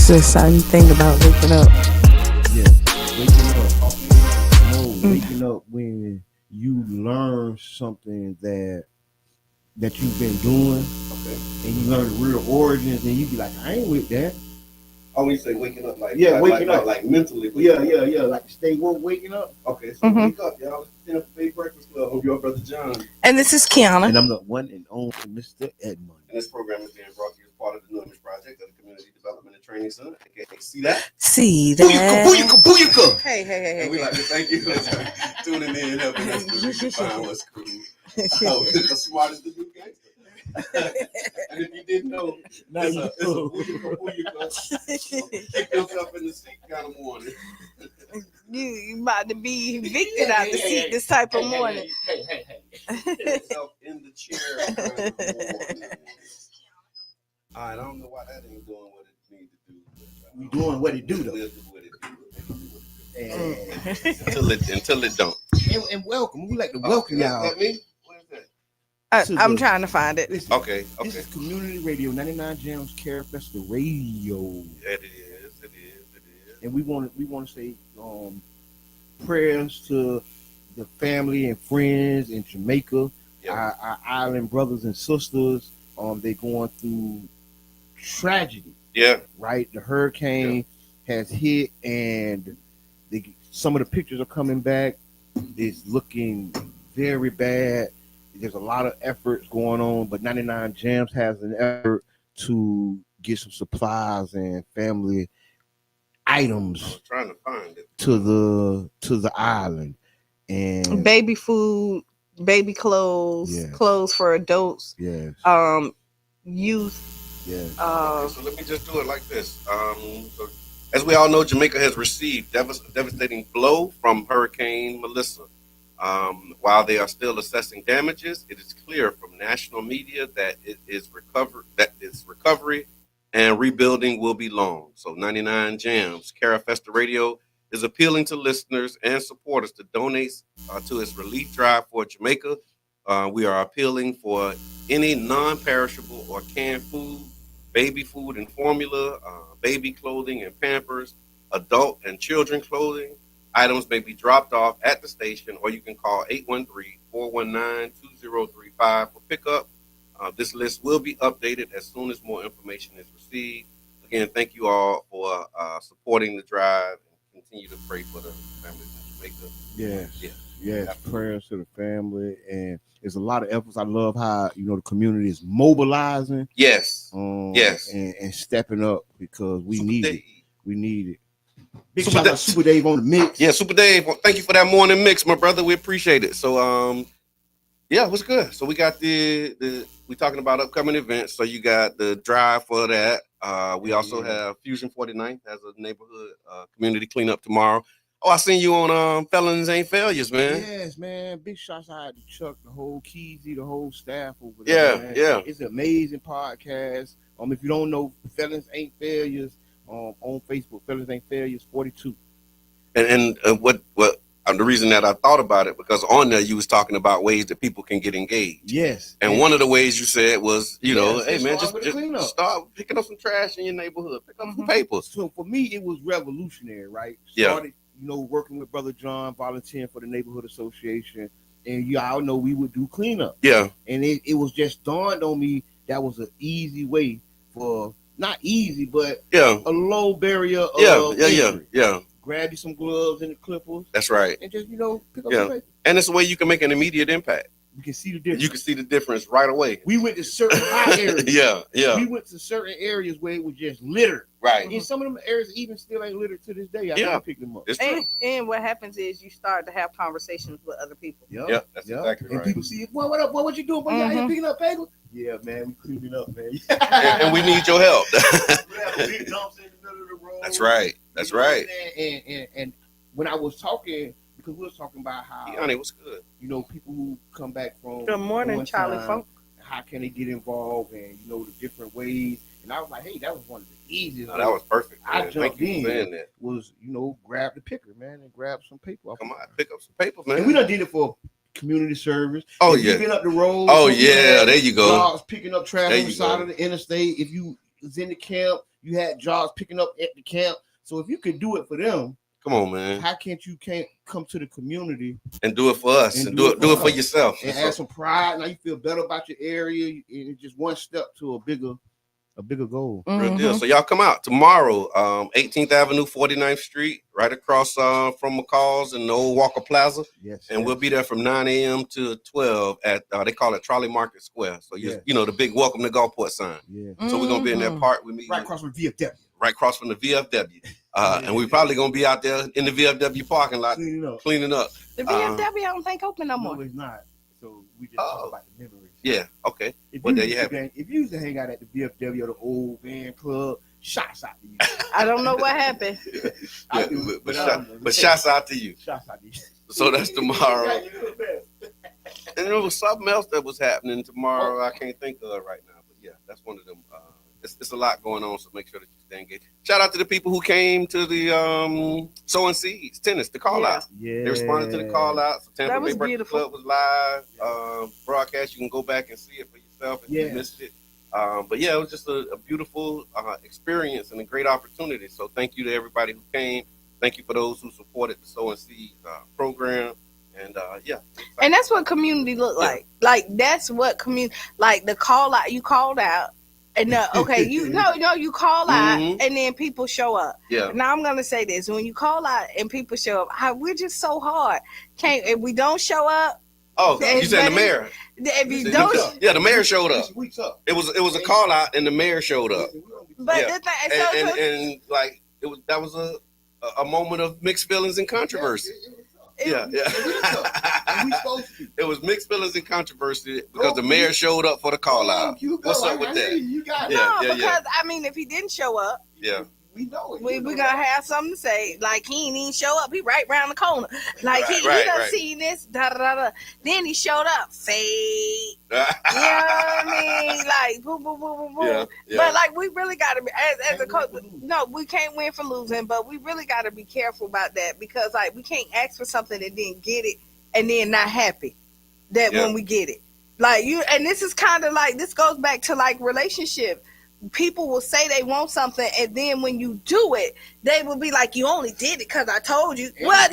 What's this? How you think about waking up? Yeah, waking up. No, waking up when you learn something that you've been doing, Okay. and you learn the real origins, and you be like, I ain't with that. Oh, when you say waking up, like waking up, like mentally. Yeah, like stay woke, waking up. Okay, so wake up, y'all. It's the Breakfast Club. I'm your brother John, And this is Kiana. And I'm the one and only Mr. Edmund. and this program is being brought to you as part of the Newman Project of the Community Development and Training Center. Okay, see that? See that? Booyaka. Hey. And we like to thank you for tuning in, helping us to redefine what's cool. The smartest to do gangster. And if you didn't know, it's a booyaka. Kick yourself in the seat kind of morning. You about to be evicted out the seat this type of morning. Kick yourself in the chair kind of morning. All right, I don't know why that ain't doing what it needs to do. We doing what it do though. We'll do what it do. Until it don't. And welcome. We like to welcome y'all. That me? What is that? I'm trying to find it. Listen, Okay. This is Community Radio, 99 Gems Care Festival Radio. It is. And we want to say prayers to the family and friends in Jamaica, our island brothers and sisters. They're going through tragedy. Yeah. Right? The hurricane has hit, and some of the pictures are coming back. It's looking very bad. There's a lot of efforts going on, but 99 Gems has an effort to get some supplies and family items. I was trying to find it to the island, and baby food, baby clothes, clothes for adults, youth. So let me just do it like this. So as we all know, Jamaica has received devastating blow from Hurricane Melissa. While they are still assessing damages, it is clear from national media that its recovery and rebuilding will be long. So 99 Gems, Carafesta Radio is appealing to listeners and supporters to donate to its relief drive for Jamaica. We are appealing for any non-perishable or canned food, baby food and formula, baby clothing and Pampers, adult and children clothing. Items may be dropped off at the station, or you can call 813-419-2035 for pickup. This list will be updated as soon as more information is received. Again, thank you all for supporting the drive, and continue to pray for the families in Jamaica. Yes. Prayers to the family, and there's a lot of efforts. I love how the community is mobilizing. Yes. And stepping up, because we need it. We need it. Big Super shout out Super Dave on the mix. Yeah, Super Dave. Thank you for that morning mix, my brother. We appreciate it. So, what's good? So we got we talking about upcoming events. So you got the drive for that. We also have Fusion 49 as a neighborhood community cleanup tomorrow. Oh, I seen you on Felons Ain't Failures, man. Yes, man. Big shots out to Chuck, the whole Keezy, the whole staff over there. Man. It's an amazing podcast. If you don't know, Felons Ain't Failures. On Facebook, Fellas Ain't Failures 42. And what the reason that I thought about it, because on there you was talking about ways that people can get engaged. Yes. And one of the ways you said was, hey man, just start picking up some trash in your neighborhood, pick up some papers. So for me, it was revolutionary, right? Started, working with Brother John, volunteering for the neighborhood association, and y'all know we would do cleanup. Yeah. And it was just dawned on me that was an easy way for. Not easy, but a low barrier of entry. Grab you some gloves and the clippers. That's right. And just, pick up some paper. And it's a way you can make an immediate impact. You can see the difference. You can see the difference right away. We went to certain hot areas. Yeah. We went to certain areas where it was just littered. Right. And some of them areas even still ain't littered to this day. I gotta pick them up. It's true. And what happens is you start to have conversations with other people. Yeah, that's exactly right. And people see, well, what up? What you doing? Y'all here picking up paper? Yeah, man, we cleaning up, man. and we need your help. We have big dumps in the middle of the road. That's right. That's right. And when I was talking, because we was talking about how honey, what's good? People who come back from good morning, Charlie Funk. How can they get involved, and the different ways? And I was like, hey, that was one of the easiest. No, that was perfect. Man. I jumped in. Was grab the picker, man, and grab some paper. Come on, pick up some paper, man. And we done did it for community service. Oh, if you've been up the road. Oh, yeah, there you go. Dogs picking up trash on the side of the interstate. If you was in the camp, You had jobs picking up at the camp. So if you could do it for them, come on, man, how can't come to the community and do it for us and do it for yourself and add some pride? Now you feel better about your area, and it's just one step to a bigger goal. Real deal. So y'all come out tomorrow, 18th Avenue, 49th Street, right across from McCall's and the old Walker Plaza. Yes. And we'll be there from 9 a.m. to 12 at they call it Trolley Market Square. So you know the big welcome to Gulfport sign. Yeah. So we're gonna be in that park. We meet right across from VFW. Right across from the VFW. And we're probably gonna be out there in the VFW parking lot cleaning up. The VFW I don't think open no more. No, it's not. So we just talk about the memories. Yeah, okay. There you have it. If you used to hang out at the VFW or the old van club, shots out to you. I don't know what happened. But shouts out to you. Shots out to you. So that's tomorrow. And there was something else that was happening tomorrow I can't think of right now. But yeah, that's one of them. It's a lot going on, so make sure that you stay engaged. Shout out to the people who came to the Sowing Seeds tennis, the call out. Yeah. They responded to the call out. So Tampa That was Bay Breakfast beautiful. Club was live. Broadcast, you can go back and see it for yourself if you missed it. But yeah, it was just a beautiful experience and a great opportunity. So thank you to everybody who came. Thank you for those who supported the Sowing Seeds program. And and that's what community look like. Like that's what community, like the call out, you called out. And you call out and then people show up. Yeah. Now I'm gonna say this: when you call out and people show up, we're just so hard. If we don't show up. Oh, you said the mayor. If you don't, the mayor showed up. It was a call out and the mayor showed up. But the thing, that was a moment of mixed feelings and controversy. It was mixed feelings and controversy because the mayor showed up for the call out. What's up with that? You got because I mean, if he didn't show up, we know it. We're gonna have something to say. Like he ain't even show up. He right around the corner. Like he done seen this. Da, da, da, da. Then he showed up. Fade. You know what I mean? Like boom, boom, boom, boom, boom. Yeah. But like we really gotta be as a coach. No, we can't win for losing. But we really gotta be careful about that because like we can't ask for something and then get it and then not happy that when we get it. Like you, and this is kind of like this goes back to like relationship. People will say they want something, and then when you do it, they will be like, "You only did it because I told you." And what's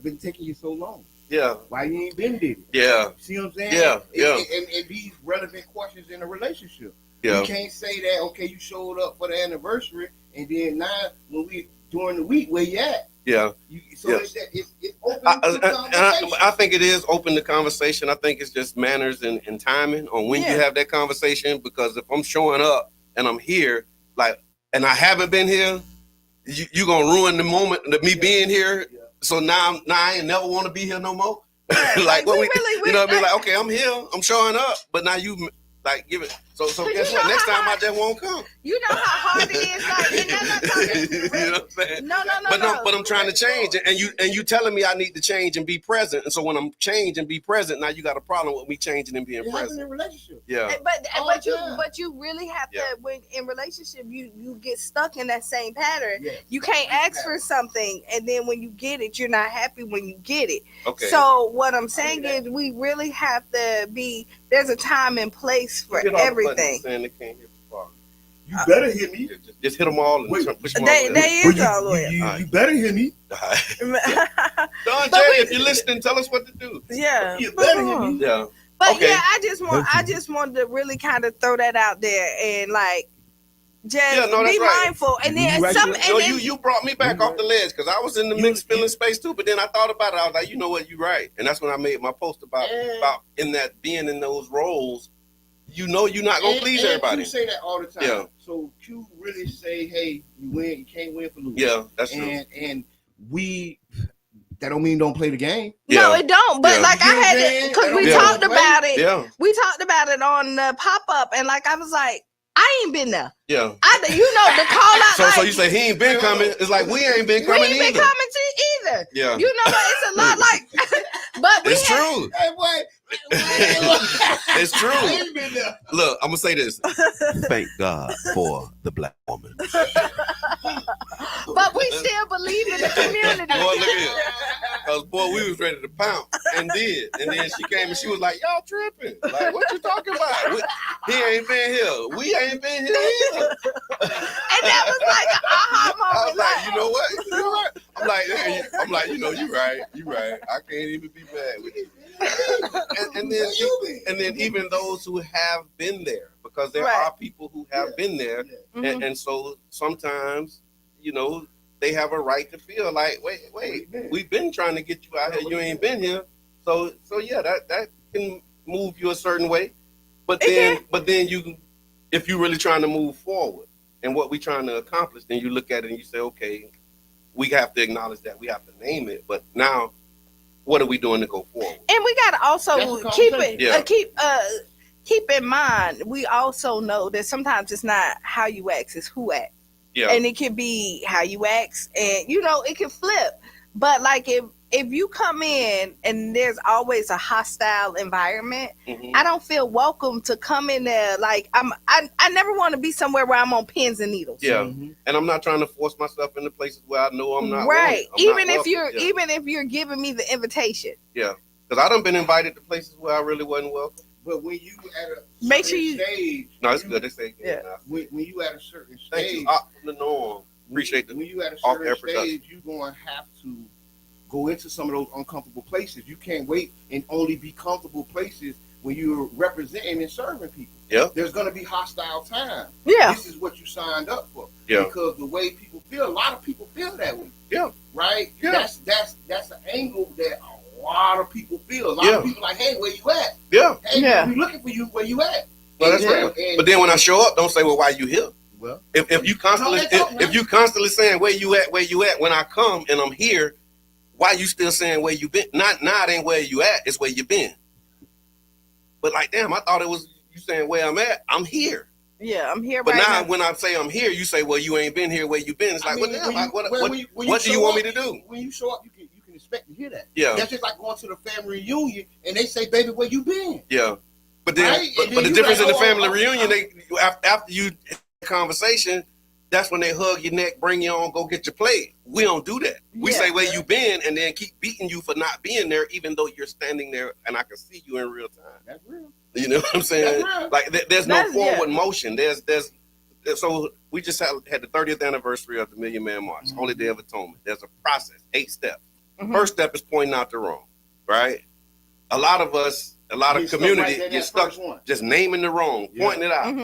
been taking you so long? Yeah. Why you ain't been did it? Yeah. See what I'm saying? Yeah. And these relevant questions in a relationship. Yeah. You can't say that. Okay, you showed up for the anniversary, and then now when we during the week, where you at? Yeah. It's open to conversation. I think it is open to conversation. I think it's just manners and timing on when you have that conversation. Because if I'm showing up and I'm here, and I haven't been here, you gonna ruin the moment of me being here. Yeah. So now I ain't never want to be here no more. Like what you know what I mean? Like okay, I'm here, I'm showing up, but now you give it. So guess what? Next time I just won't come. You know how hard it is. You know what I'm saying? No. But I'm trying to change, and you telling me I need to change and be present. And so when I'm change and be present, now you got a problem with me changing and being present. In a relationship. Yeah. But you really have to when in relationship you get stuck in that same pattern. Yeah. You can't ask for something, and then when you get it, you're not happy when you get it. Okay. So what I'm saying is we really have to be. There's a time and place for everything. Saying they can't hear far. You better hear me. Just hit them all and push them all. They is all the way. You better hear me. Don Jay, if you're listening, tell us what to do. Yeah. You better hear me. Yeah. But I just wanted to really kind of throw that out there and be mindful. And then you brought me back off the ledge because I was in the mixed feeling space too. But then I thought about it. I was like, you know what, you're right. And that's when I made my post about in that being in those roles. You know you're not gonna please everybody. You say that all the time. Yeah. So Q really say, hey, you can't win for losing. Yeah, that's true. And that don't mean don't play the game. No, it don't. But I had it because we talked about it. Yeah. We talked about it on the pop up, and I was like, I ain't been there. Yeah. The call out. So you say he ain't been coming. It's like we ain't been coming either. We ain't been coming to either. Yeah. You know what? It's a lot like. But it's true. Hey, boy. It's true. Look, I'm gonna say this. Thank God for the black woman. But we still believe in the community. Boy, look at Cause boy, we was ready to pounce and did. And then she came and she was like, y'all tripping. Like, what you talking about? He ain't been here. We ain't been here either. And that was like an aha moment. I was like, you know what? You're right. I'm like, you're right. You're right. I can't even be mad with you. And then even those who have been there, because there are people who have been there, and so sometimes, they have a right to feel like, wait, we've been trying to get you out here, you ain't been here, so yeah, that can move you a certain way, but then you, if you're really trying to move forward and what we're trying to accomplish, then you look at it and you say, okay, we have to acknowledge that, we have to name it, but now, what are we doing to go forward? And we got to also keep in mind, we also know that sometimes it's not how you act, it's who act. Yeah. And it can be how you act, and it can flip. But like if you come in and there's always a hostile environment, I don't feel welcome to come in there. Like I never want to be somewhere where I'm on pins and needles. Yeah. And I'm not trying to force myself into places where I know I'm not right. Even if you're giving me the invitation. Yeah. Because I done been invited to places where I really wasn't welcome. But when you at a make sure you stage, no, it's good. They say when you at a certain stage, thank you. Up from the norm. Appreciate the when you at a certain stage, you're going to have to go into some of those uncomfortable places. You can't wait and only be comfortable places when you're representing and serving people. Yeah, there's going to be hostile times. Yeah, this is what you signed up for. Yeah, because the way people feel, a lot of people feel that way. Yeah, right. Yeah, that's an angle that a lot of people feel. A lot of people like, hey, where you at? Yeah, hey, we looking for you. Where you at? Well, that's real. But then when I show up, don't say, well, why you here? Well, if you constantly saying where you at, when I come and I'm here, why you still saying where you been? Not it ain't where you at, it's where you been. But like, damn, I thought it was you saying where I'm at. I'm here. Yeah, I'm here. But right now when I say I'm here, you say, well, you ain't been here where you been. It's like, what do you want me to do? When you show up, you can expect to hear that. Yeah, that's just like going to the family reunion and they say, baby, where you been? Yeah. But then, right? but the difference in the family reunion, after you conversation, that's when they hug your neck, bring you on, go get your plate. We don't do that. We say where you been, and then keep beating you for not being there, even though you're standing there and I can see you in real time. That's real. You know what I'm saying? Like there's no forward motion. So we just had the 30th anniversary of the Million Man March, Holy Day of Atonement. There's a process, 8 steps. First step is pointing out the wrong, right? A lot of community get stuck just naming the wrong, pointing it out,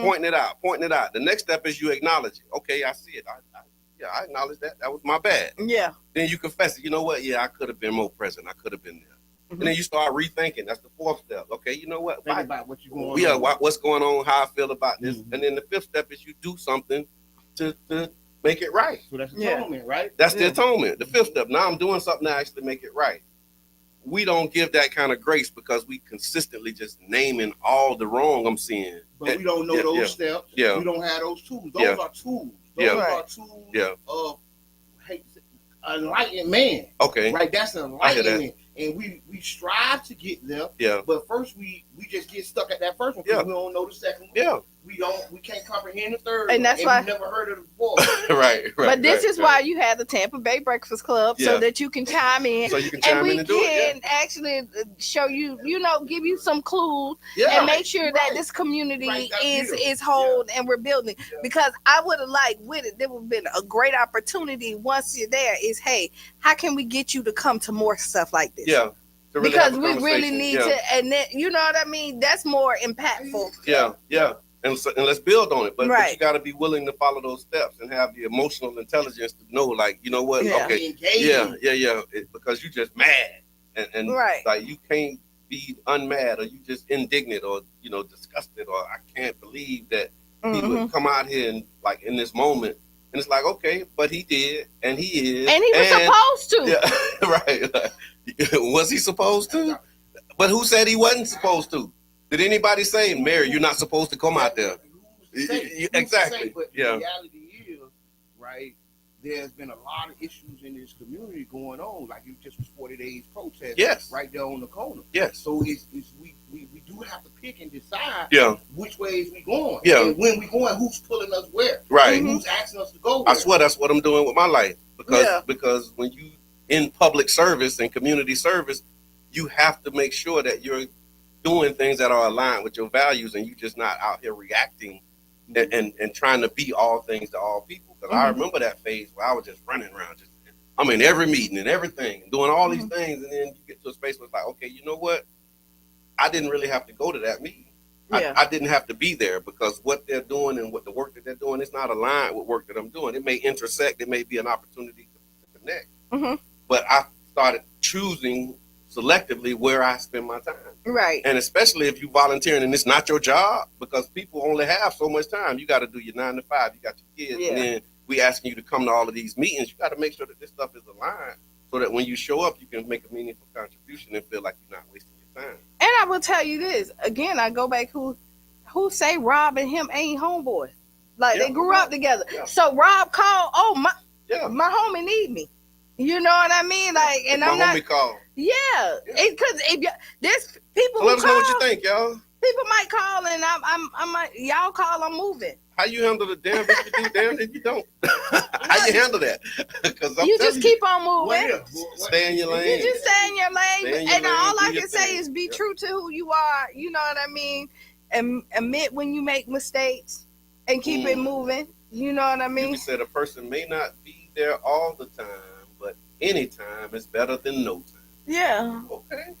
pointing it out. The next step is you acknowledge it. Okay, I see it. I acknowledge that. That was my bad. Yeah. Then you confess it. You know what? Yeah, I could have been more present. I could have been there. And then you start rethinking. That's the 4th step. Okay, you know what? Think about what you're going on. Yeah, what's going on, how I feel about this. And then the 5th step is you do something to make it right. So that's atonement, right? That's the atonement. The 5th step. Now I'm doing something to actually make it right. We don't give that kind of grace because we consistently just naming all the wrong I'm seeing. But we don't know those steps. Yeah. We don't have those tools. Those are tools. Those are tools of enlightened man. Okay. Right? That's enlightenment. And we strive to get there. Yeah. But first we just get stuck at that first one because we don't know the second one. Yeah. We can't comprehend the third and that's why we've never heard of the fourth. right. But this is why you have the Tampa Bay Breakfast Club so that you can chime in. So you can chime in and do it. And we can actually show you, give you some clues and make sure that this community is whole and we're building. Because I would have liked with it, there would have been a great opportunity once you're there is, hey, how can we get you to come to more stuff like this? Yeah. Really because we really need to, and then, you know what I mean? That's more impactful. Yeah. And let's build on it. But you got to be willing to follow those steps and have the emotional intelligence to know, like, you know what? Yeah. Okay. Because you just mad. And like, you can't be unmad or you just indignant or, disgusted or I can't believe that he would come out here and, like, in this moment. And it's like, okay, but he did, and he is. And he was supposed to. Yeah, right. Was he supposed to? But who said he wasn't supposed to? Did anybody say, Mary, you're not supposed to come out there? Exactly. But the reality is, right, there's been a lot of issues in this community going on. Like it just was 40 days protest right there on the corner. Yes. So we do have to pick and decide which ways we going. Yeah. And when we going, who's pulling us where? Right. And who's asking us to go where? I swear that's what I'm doing with my life. Because when you in public service and community service, you have to make sure that you're doing things that are aligned with your values, and you're just not out here reacting and trying to be all things to all people. Because I remember that phase where I was just running around, I'm in every meeting and everything, and doing all these things, and then you get to a space where it's like, okay, you know what? I didn't really have to go to that meeting. Yeah. I didn't have to be there, because what they're doing and what the work that they're doing is not aligned with work that I'm doing. It may intersect. It may be an opportunity to connect. But I started choosing selectively where I spend my time. Right. And especially if you volunteering and it's not your job, because people only have so much time. You got to do your 9 to 5. You got your kids. Yeah. And then we asking you to come to all of these meetings. You got to make sure that this stuff is aligned so that when you show up, you can make a meaningful contribution and feel like you're not wasting your time. And I will tell you this. Again, I go back who say Rob and him ain't homeboys. Like, they grew up together. Yeah. So Rob called, my homie need me. You know what I mean? Like, and my I'm not. Homie called. Yeah, because there's people so who let us call. Know what you think, y'all. People might call, and I'm like, y'all call, I'm moving. How you handle the damn if you do, damn if you don't? How you handle that? Because you just keep on moving. Stay in your lane. You just stay in your lane, and all I can say is be true to who you are. You know what I mean? And admit when you make mistakes, and keep it moving. You know what I mean? You said a person may not be there all the time, but any time is better than no time. Yeah. Okay.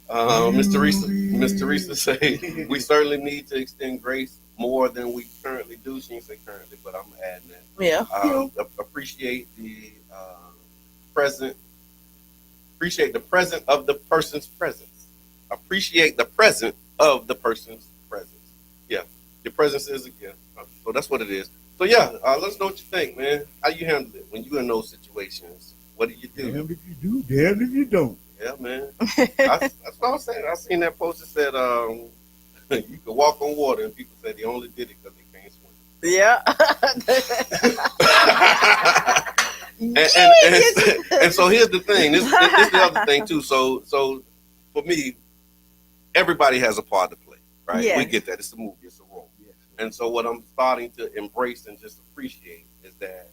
Mr. Teresa say we certainly need to extend grace more than we currently do. She didn't say currently, but I'm adding that. Yeah. Appreciate the present. Appreciate the present of the person's presence. Appreciate the present of the person's presence. Yeah, your presence is a gift. So that's what it is. So yeah, let us know what you think, man. How you handle it when you're in those situations? What do you do? Damn if you do, damn if you don't. Yeah, man. That's what I'm saying. I seen that post that said you can walk on water, and people said they only did it because they can't swim. Yeah. and so here's the thing. This is the other thing too. So for me, everybody has a part to play, right? Yeah. We get that. It's a movie. It's a role. Yeah. And so what I'm starting to embrace and just appreciate is that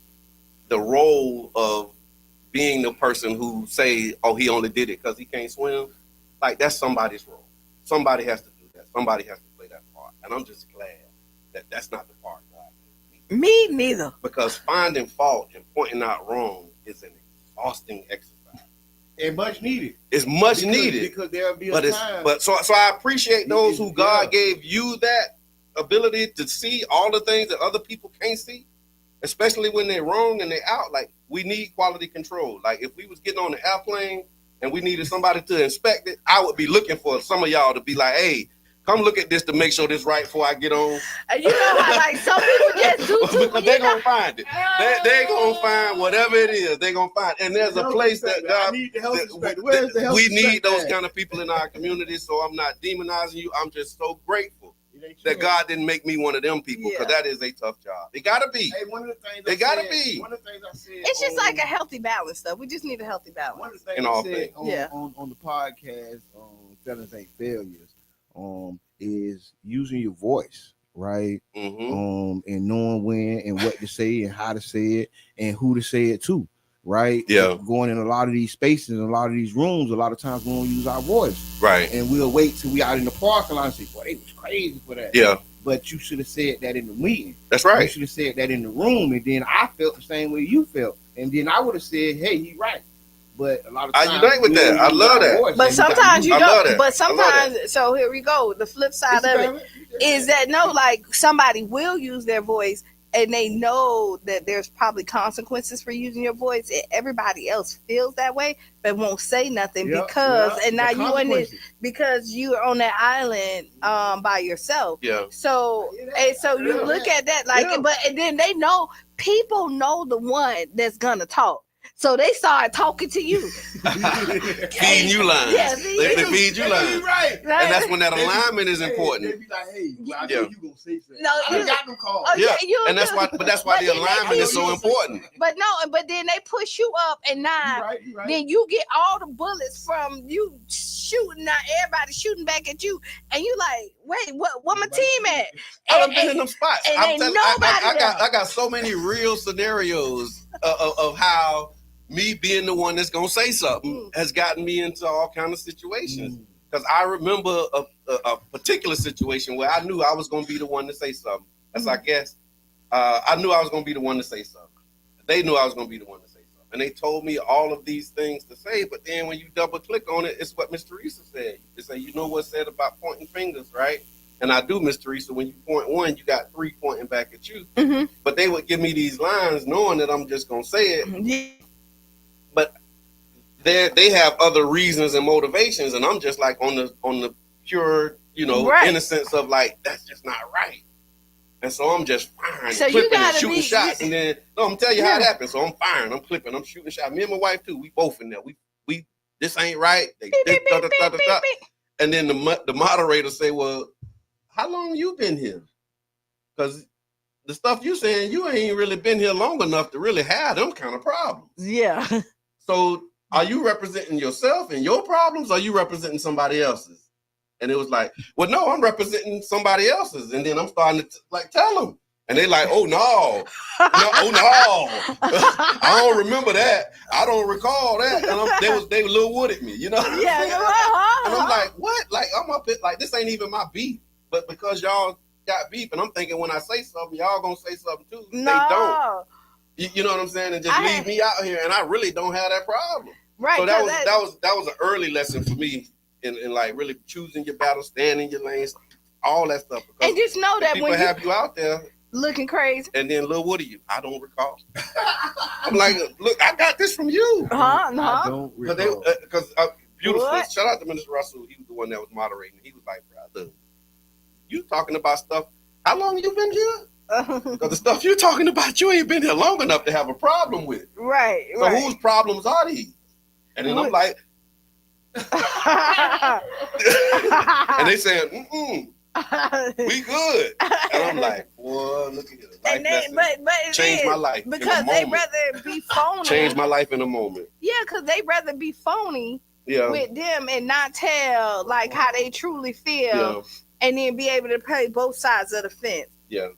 the role of being the person who say, oh, he only did it because he can't swim, like that's somebody's role. Somebody has to do that. Somebody has to play that part. And I'm just glad that that's not the part God gave me neither. Because finding fault and pointing out wrong is an exhausting exercise. And much needed. It's much needed. Because there'll be a time. But so I appreciate those who God gave you that ability to see all the things that other people can't see. Especially when they're wrong and they're out. Like, we need quality control. Like, if we was getting on the airplane and we needed somebody to inspect it, I would be looking for some of y'all to be like, hey, come look at this to make sure this right before I get on. And you know how, like, some people just do too. Because they're going to find it. They're going to find whatever it is. They're going to find it. And there's a place that God, we need those kind of people in our community. So I'm not demonizing you. I'm just so grateful that God didn't make me one of them people, because that is a tough job. It gotta be. Hey, one of the things it gotta be. One of the things I said. It's just like a healthy balance, though. We just need a healthy balance. One of the things in I all said things. On the podcast, Felons Ain't Failures, is using your voice, right? Mm-hmm. And knowing when and what to say and how to say it and who to say it to. Right? Yeah. Going in a lot of these spaces, in a lot of these rooms, a lot of times we don't use our voice. Right. And we'll wait till we out in the parking lot and say, boy, they was crazy for that. Yeah. But you should have said that in the meeting. That's right. You should have said that in the room. And then I felt the same way you felt. And then I would have said, hey, you right. But a lot of times I unite with that. I love that. But sometimes you don't. But sometimes, so here we go. The flip side of it is that like somebody will use their voice, and they know that there's probably consequences for using your voice. Everybody else feels that way, but won't say nothing and now you in it because you're on that island by yourself. Yeah. So you look at that and then they know, people know the one that's gonna talk. So they start talking to you. Feeding you lines. Yeah, they feed you lines. Right. And that's when that alignment is important. They be like, hey, I know you gonna say something. No, I got them calls. And that's why the alignment is so important. But then they push you up, and now then you get all the bullets from you shooting. Now everybody shooting back at you, and you like, wait, what my team at? I've been in them spots. And ain't nobody I got so many real scenarios of how me being the one that's gonna say something has gotten me into all kind of situations. Because I remember a particular situation where I knew I was gonna be the one to say something. That's I guess I knew I was gonna be the one to say something. They knew I was gonna be the one to say something, and they told me all of these things to say. But then when you double click on it, it's what Miss Teresa said. They say, you know what's said about pointing fingers, right? And I do, Miss Teresa. When you point one, you got three pointing back at you. But they would give me these lines, knowing that I'm just gonna say it. But they have other reasons and motivations, and I'm just like on the pure, innocence of like that's just not right. And so I'm just firing, so clipping, and shooting shots, and then I'm gonna tell you how it happened. So I'm firing, I'm clipping, I'm shooting shots. Me and my wife too. We both in there. We this ain't right. And then the moderator say, "Well, how long you been here? Because the stuff you saying, you ain't really been here long enough to really have them kind of problems." Yeah. So are you representing yourself and your problems, or are you representing somebody else's? And it was like, well, no, I'm representing somebody else's. And then I'm starting to tell them. And they like, oh, no. I don't remember that. I don't recall that. And they were little wood at me, you know? Yeah. And I'm like, what? Like, I'm up here, like, this ain't even my beef. But because y'all got beef, and I'm thinking when I say something, y'all gonna say something too. No. They don't. You know what I'm saying? And just leave me out here, and I really don't have that problem. Right. So that was an early lesson for me. In like really choosing your battle, standing your lanes, all that stuff. And just know that people when have you out there looking crazy, and then Lil Woody, you, I don't recall. I'm like, look, I got this from you. I don't recall. Because beautiful. What? Shout out to Minister Russell. He was the one that was moderating. He was like, brother, you talking about stuff. How long you been here? Because the stuff you're talking about, you ain't been here long enough to have a problem with. Right. So whose problems are these? And then I'm like. And they saying, we good. And I'm like, boy, look at it. But changed my life because they rather be phony. Changed my life in a moment. Yeah, because they rather be phony with them and not tell like how they truly feel, and then be able to play both sides of the fence. Yeah.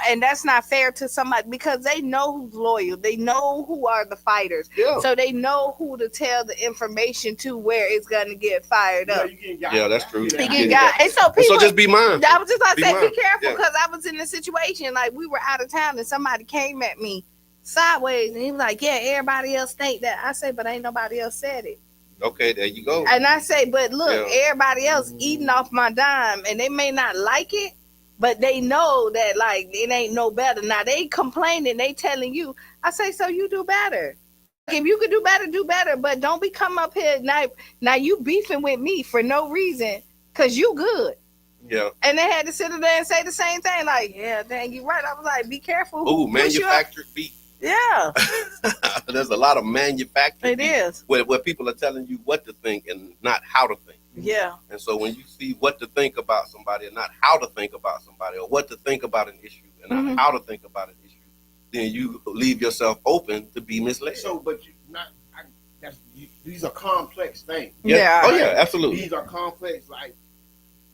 And that's not fair to somebody because they know who's loyal. They know who are the fighters. Yeah. So they know who to tell the information to where it's going to get fired up. Yeah, that's true. And so just be mindful. I was just like, be careful because I was in a situation like we were out of town and somebody came at me sideways and he was like, yeah, everybody else think that. I say, but ain't nobody else said it. Okay, there you go. And I say, but look, everybody else eating off my dime and they may not like it. But they know that, like, it ain't no better. Now, they complaining. They telling you. I say, so you do better. If you could do better, do better. But don't be come up here. Now you beefing with me for no reason because you good. Yeah. And they had to sit there and say the same thing. Like, yeah, dang, you right. I was like, be careful. Ooh, manufactured beef. Yeah. There's a lot of manufactured beef. It is. Where people are telling you what to think and not how to think. Yeah. And so when you see what to think about somebody and not how to think about somebody or what to think about an issue and not how to think about an issue, then you leave yourself open to be misled. So, but these are complex things. Yeah. Oh, yeah, absolutely. These are complex, like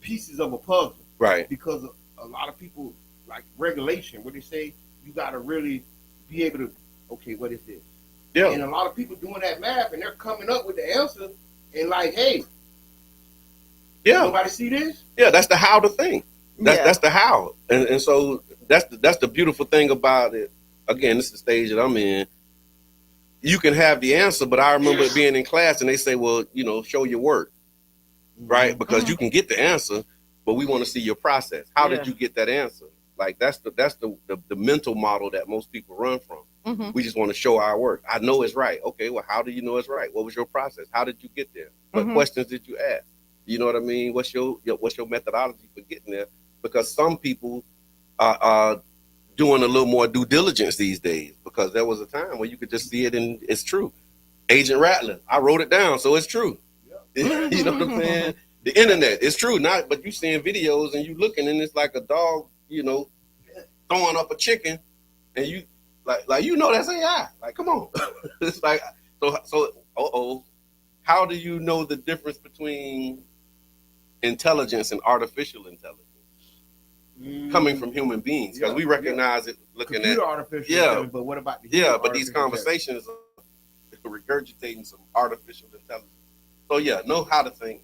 pieces of a puzzle. Right. Because a lot of people, like regulation, where they say you got to really be able to, okay, what is this? Yeah. And a lot of people doing that math and they're coming up with the answer and like, hey, nobody see this? Yeah, that's the how to think. That's the how. And so that's the beautiful thing about it. Again, this is the stage that I'm in. You can have the answer, but I remember being in class and they say, well, show your work. Right? Because you can get the answer, but we want to see your process. How did you get that answer? Like that's the mental model that most people run from. We just want to show our work. I know it's right. Okay, well, how do you know it's right? What was your process? How did you get there? What questions did you ask? You know what I mean? What's your methodology for getting there? Because some people are doing a little more due diligence these days. Because there was a time where you could just see it and it's true. Agent Rattler, I wrote it down, so it's true. Yeah. You know what I'm saying? The internet, it's true. But you seeing videos and you looking and it's like a dog, throwing up a chicken, and you like that's AI. Like, come on. It's like so. How do you know the difference between intelligence and artificial intelligence coming from human beings? Because we recognize it looking at artificial intelligence, but what about the but these conversations regurgitating some artificial intelligence. So yeah, know how to think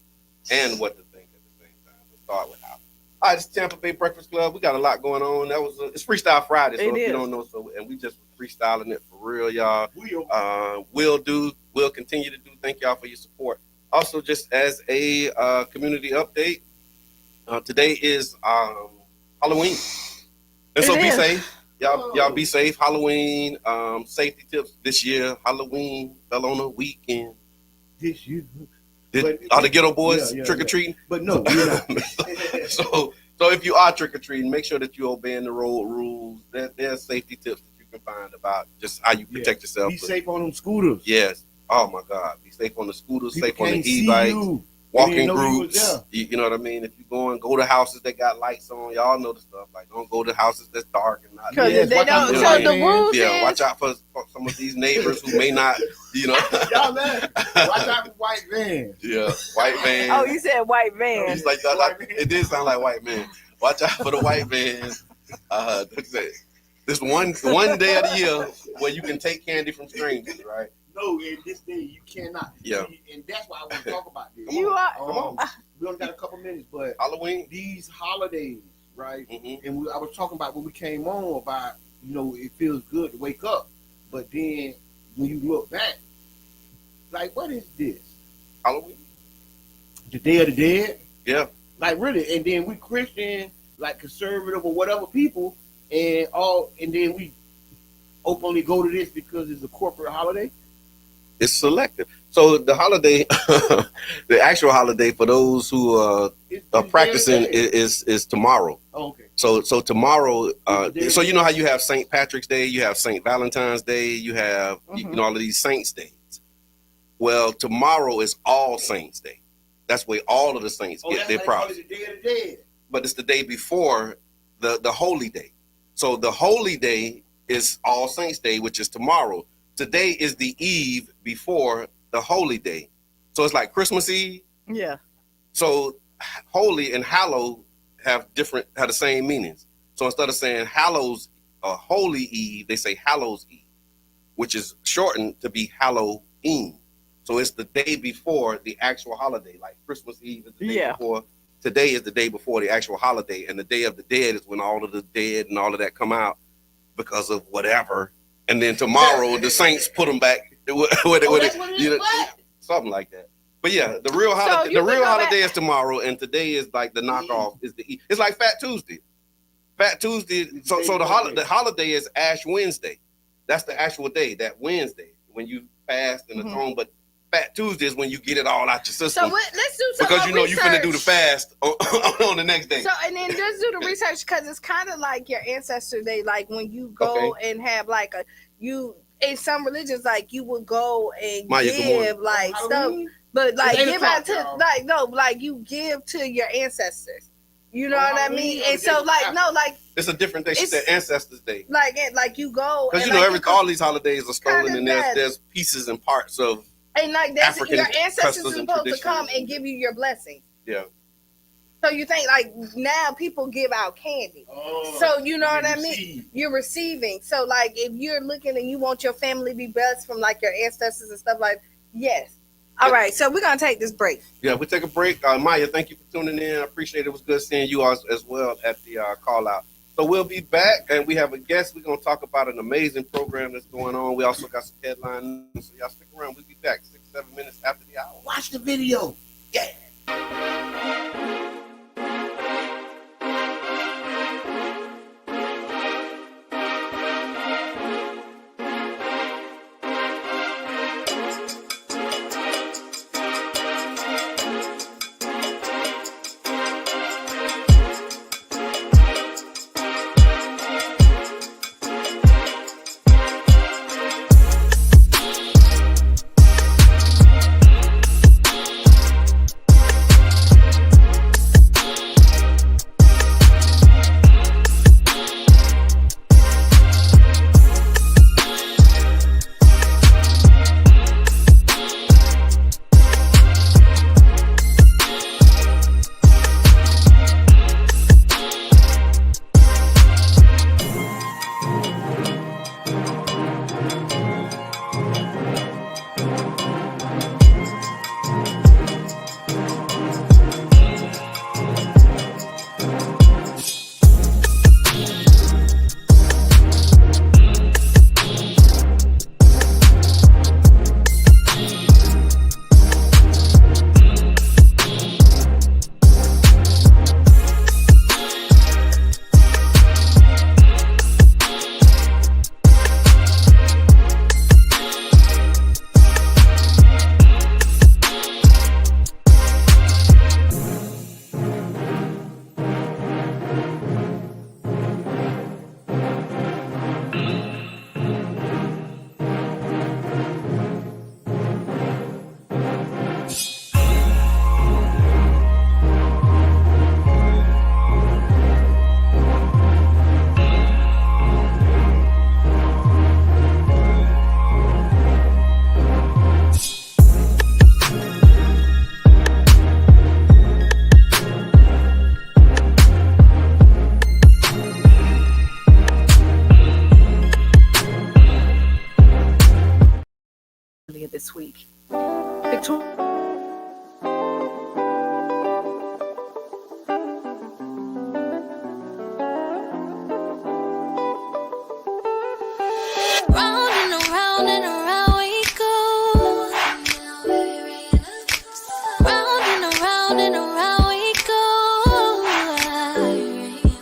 and what to think at the same time. So start with how. All right, it's Tampa Bay Breakfast Club. We got a lot going on. It's Freestyle Friday, so if you don't know, and we just freestyling it for real, y'all. We'll continue to do. Thank y'all for your support. Also, just as a community update, today is Halloween, and so be safe. Y'all be safe. Halloween safety tips this year. Halloween fell on a weekend. This year. Are the ghetto boys trick or treating? But no, we're not. So if you are trick or treating, make sure that you're obeying the road rules. There's safety tips that you can find about just how you protect yourself. Be safe on them scooters. Yes. Oh my God. Be safe on the scooters. People safe on the can't see e-bikes. you. Walking groups. You know what I mean? If you go to houses that got lights on, y'all know the stuff. Like, don't go to houses that's dark and not. Because they don't. So the rules is, watch out for some of these neighbors who may not. Y'all man, watch out for white vans. Yeah, white vans. Oh, you said white vans. It's like that. It did sound like white man. Watch out for the white vans. This one day of the year where you can take candy from strangers, right? No, in this day you cannot. Yeah, and that's why I want to talk about this. You are. Come on. We only got a couple minutes, but Halloween, these holidays, right? Mm-hmm. And I was talking about when we came on about, it feels good to wake up, but then when you look back, like, what is this? Halloween, the Day of the Dead? Yeah. Like, really? And then we Christian, like conservative or whatever people, and then we openly go to this because it's a corporate holiday. It's selective. So the holiday, the actual holiday for those who are practicing is tomorrow. Oh, okay. So tomorrow, so you know how you have St. Patrick's Day, you have St. Valentine's Day, you have all of these saints days. Well, tomorrow is All Saints Day. That's where all of the saints get their props. The Day of the Dead. But it's the day before the holy day. So the holy day is All Saints Day, which is tomorrow. Today is the eve before the holy day. So it's like Christmas Eve. Yeah. So holy and hallow have the same meanings. So instead of saying Hallows Holy Eve, they say Hallows Eve, which is shortened to be Halloween. So it's the day before the actual holiday. Like Christmas Eve is the day before. Today is the day before the actual holiday, and the Day of the Dead is when all of the dead and all of that come out because of whatever. And then tomorrow the saints put them back. Something like that. But yeah, the real holiday is tomorrow, and today is like the knockoff. It's like Fat Tuesday. Fat Tuesday. So the holiday is Ash Wednesday. That's the actual day. That Wednesday when you fast and atone. But Fat Tuesday is when you get it all out your system. So let's do some because research. you're finna do the fast on the next day. So and then just do the research because it's kind of like your ancestor day. Like when you go and have like in some religions, like you would go and give like stuff, but like give out to you give to your ancestors. You know what I mean? And so it's a different day. She said Ancestors Day. Like you go because all these holidays are stolen, and there's pieces and parts of. And like that's African your ancestors are supposed to come and and give you your blessing. Yeah. So you think like now people give out candy. So you know what I mean? You're receiving. So like if you're looking and you want your family to be blessed from like your ancestors and stuff like yes. All right, so we're gonna take this break. Yeah, we take a break. Maya, thank you for tuning in. I appreciate it. It was good seeing you as well at the call out. So we'll be back, and we have a guest. We're going to talk about an amazing program that's going on. We also got some headlines, so y'all stick around. We'll be back 6-7 minutes after the hour. Watch the video. Yeah. next week. Victoria. Round and around and around we go. Round and around and around we go.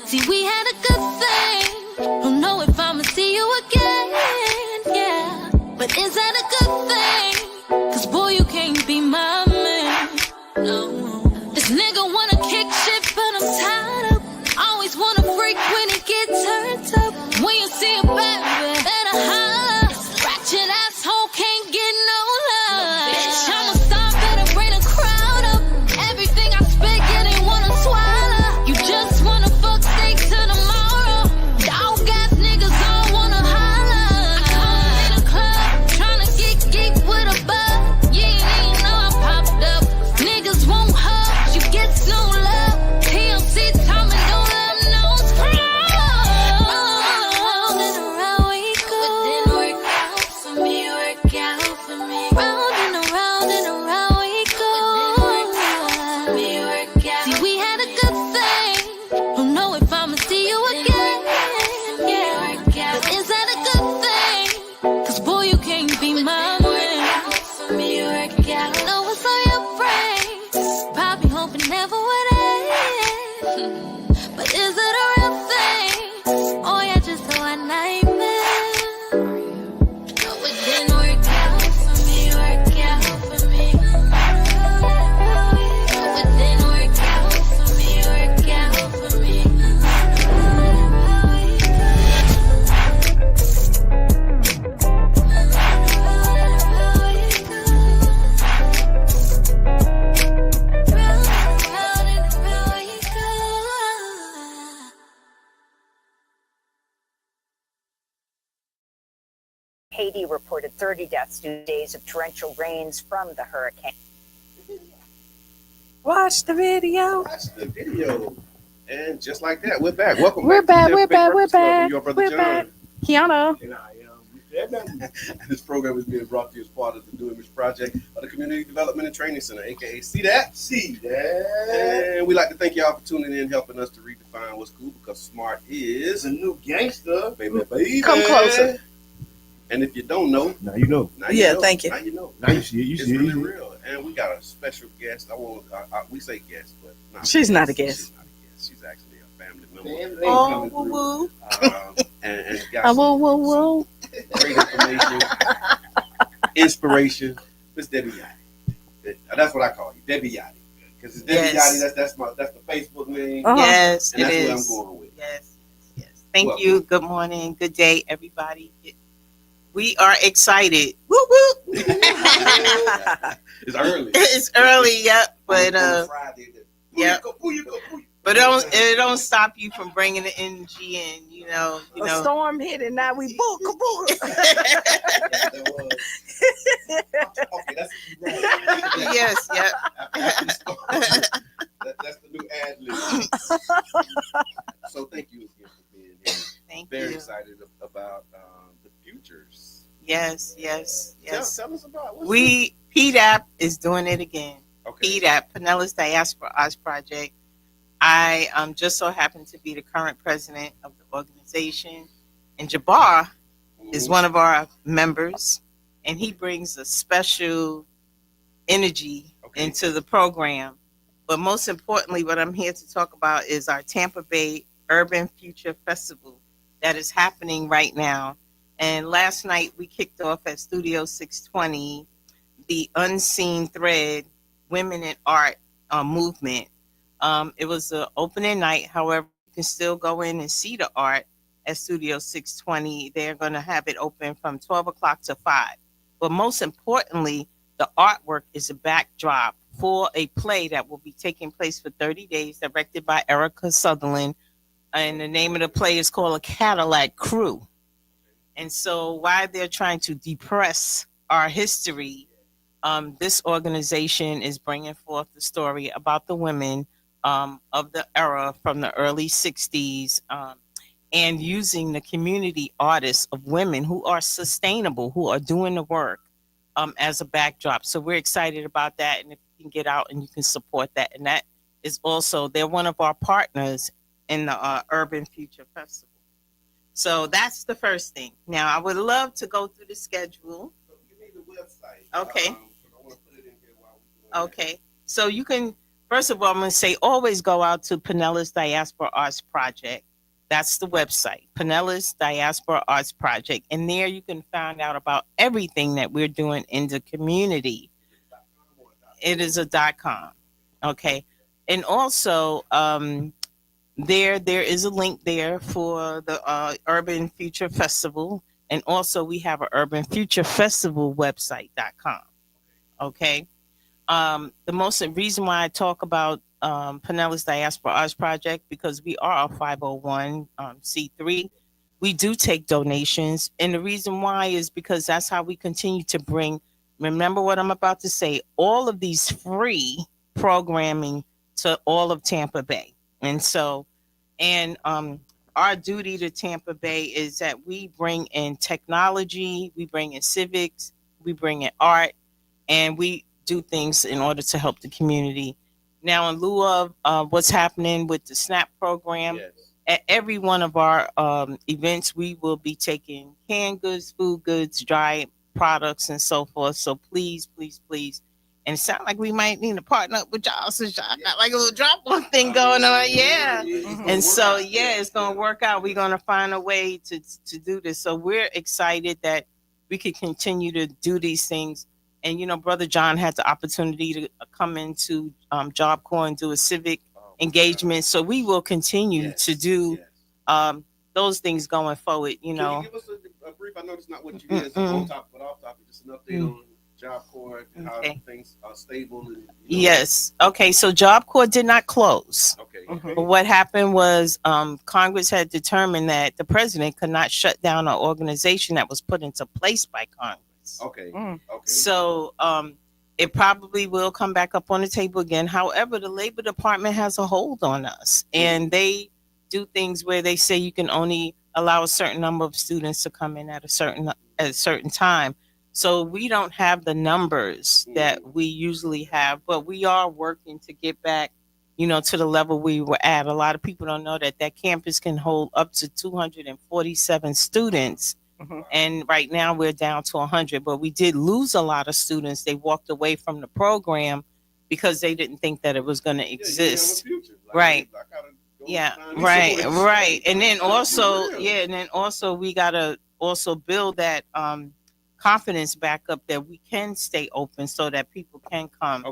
See, we had a good thing. Don't know if I'ma see you again, yeah. But is that a good thing? 'Cause boy, you can't be my man. No. This nigga wanna kick shit, but I'm tired of. Always wanna freak when it gets turned up. When you see a bad bitch, better holler. Ratchet asshole can't get no love. Bitch, I'm a star, better bring a crowd up. Everything I spit, yeah, they wanna swallow. You just wanna fuck steak till tomorrow. Dog ass niggas all wanna holler. I come in the club, tryna get geek with a bug. You ain't even know I popped up. Niggas won't hug, you get no love. TLC time and don't let them know it's round and around we go. But then work out for me, work out for me. Round and around we go. But then work out for me, work out. See, we had a good thing. Don't know if I'ma see you again, yeah. But is that a good thing? 'Cause boy, you can't be my man. For me, work out. Know what's on your brain. Probably hoping never would end. But is it a real thing? Oh yeah, just a one nightmare. Oh, it didn't work out for me, work out for me. Oh, it didn't work out for me, work out for me. Haiti reported 30 deaths due to days of torrential rains from the hurricane. Watch the video. Watch the video. And just like that, we're back. Welcome We're back. back. We're back. We're back. Your brother We're John. back. Kiana. And I am. This program is being brought to you as part of the New Image Project of the Community Development and Training Center, aka See That. See that. And we like to thank y'all for tuning in, helping us to redefine what's cool, because smart It's is a new gangster. baby. Come closer. And if you don't know, Now you know. now you Yeah, know. thank you. Now you know. Now you see it. You It's see it. really You see it. real. And we got a special guest. We say guest, but She's not a guest. She's not a guest. She's actually a family member. Family Oh, coming woo through. woo. And got Oh, some whoa, whoa, whoa. great information, inspiration. Miss Debbie Yachty. That's what I call you, Debbie Yachty. Because it's Debbie Yes. Yachty. That's the Facebook name, Uh-huh. Yes, and it that's is. where I'm going with. Yes, yes. Thank Welcome. you. Good morning. Good day, everybody. We are excited. Woo woo. It's early. It's early, yep, but On Friday, yeah. booyaka. but it don't stop you from bringing the energy in. You know. A storm hit and now we book. Okay, that's Yes, yep. That's the new ad lib. So thank you again for being here. Thank Very you. excited about the futures. Yes, yes, yes. Tell us about what's PDAP is doing it again. okay. PDAP, Pinellas Diaspora Arts Project. I just so happen to be the current president of the organization, and Jabbar is one of our members, and he brings a special energy into the program. But most importantly, what I'm here to talk about is our Tampa Bay Urban Future Festival that is happening right now. And last night we kicked off at Studio 620 the Unseen Thread Women in Art movement. It was an opening night. However, you can still go in and see the art at Studio 620. They're going to have it open from 12 o'clock to 5. But most importantly, the artwork is a backdrop for a play that will be taking place for 30 days, directed by Erica Sutherland. And the name of the play is called A Cadillac Crew. And so while they're trying to depress our history, this organization is bringing forth the story about the women of the era from the early 60s, and using the community artists of women who are sustainable, who are doing the work as a backdrop. So we're excited about that, and if you can get out and you can support that, and that is also they're one of our partners in the Urban Future Festival. So that's the first thing. Now I would love to go through the schedule. So give me the website. Okay. 'Cause I want to put it in here while we're doing Okay. So you can, first of all, I'm going to say always go out to Pinellas Diaspora Arts Project. That's the website, Pinellas Diaspora Arts Project. And there you can find out about everything that we're doing in the community. It is a .com. Okay. And also, there is a link there for the Urban Future Festival. And also we have an Urban Future Festival website.com. Okay. The most reason why I talk about Pinellas Diaspora Arts Project, because we are a 501c3. We do take donations, and the reason why is because that's how we continue to bring, remember what I'm about to say, all of these free programming to all of Tampa Bay. And so, and our duty to Tampa Bay is that we bring in technology, we bring in civics, we bring in art, and we do things in order to help the community. Now, in lieu of what's happening with the SNAP program, Yes. at every one of our events, we will be taking canned goods, food goods, dry products, and so forth. So please, please, please. And it sounds like we might need to partner up with y'all since y'all got like a little drop-off thing going on. Yeah. And so, yeah, it's going to work out. We're going to find a way to do this. So we're excited that we could continue to do these things. And, you know, Brother John had the opportunity to come into Job Corps and do a civic engagement. So we will continue to do those things going forward, you know. Can you give us a brief? I know it's not what you did, so on topic, but off topic, just an update on Job Corps and how things are stable. And, you know. Yes. Okay. So Job Corps did not close. Okay. But what happened was Congress had determined that the president could not shut down an organization that was put into place by Congress. Okay. So it probably will come back up on the table again. However, the Labor Department has a hold on us, and they do things where they say you can only allow a certain number of students to come in at a certain time. So we don't have the numbers that we usually have, but we are working to get back, you know, to the level we were at. A lot of people don't know that campus can hold up to 247 students. And right now we're down to 100, but we did lose a lot of students. They walked away from the program because they didn't think that it was going to exist. Right. Right. And then also, we got to also build that confidence back up that we can stay open so that people can come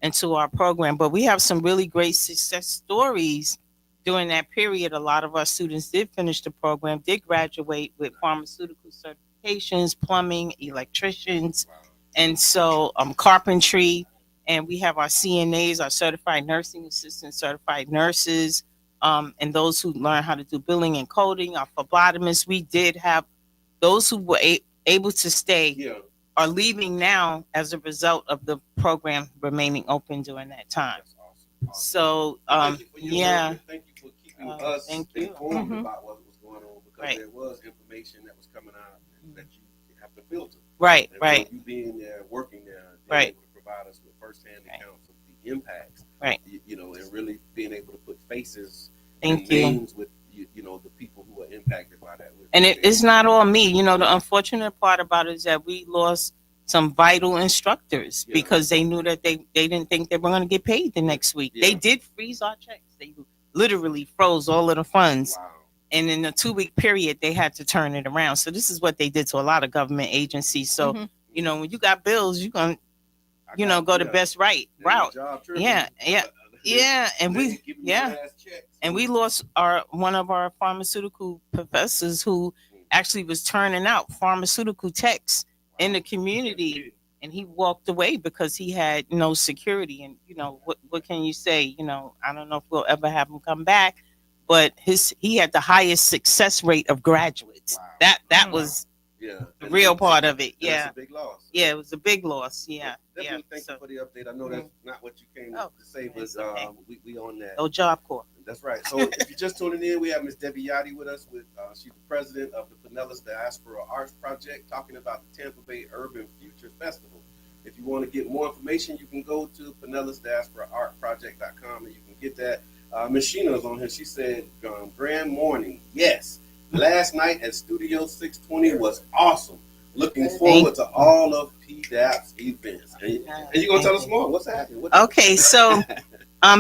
into our program. But we have some really great success stories. During that period, a lot of our students did finish the program, did graduate with pharmaceutical certifications, plumbing, electricians, and so carpentry. And we have our CNAs, our certified nursing assistants, certified nurses, and those who learn how to do billing and coding, our phlebotomists. We did have those who were able to stay are leaving now as a result of the program remaining open during that time. So, thank you for your work, and thank you for keeping us informed about what was going on, because there was information that was coming out that you have to filter. Right. You being there, working there, able to provide us with firsthand accounts of the impacts. You know, and really being able to put faces and names with you know, the people who are impacted by that. And it's not all me. You know, the unfortunate part about it is that we lost some vital instructors because they knew that they didn't think they were going to get paid the next week. They did freeze our checks. They literally froze all of the funds. And in a 2-week period, they had to turn it around. So this is what they did to a lot of government agencies. So, you know, when you got bills, you're going to, you know, go the best route. And we lost one of our pharmaceutical professors who actually was turning out pharmaceutical techs in the community, and he walked away because he had no security. And you know, what can you say? You know, I don't know if we'll ever have him come back, but he had the highest success rate of graduates. That was the real part of it. That's a big loss. Yeah, it was a big loss. Definitely thank you for the update. I know that's not what you came to say, but we on that. Job Corps. That's right. So if you're just tuning in, we have Miss Debbie Yachty with us. She's the president of the Pinellas Diaspora Arts Project, talking about the Tampa Bay Urban Future Festival. If you want to get more information, you can go to PinellasDiasporaArtProject.com and you can get that. Miss Sheena's on here. She said, grand morning. Yes. Last night at Studio 620 was awesome. Looking forward to all of PDAP's events. And you're going to tell us more. What's happening? Okay, so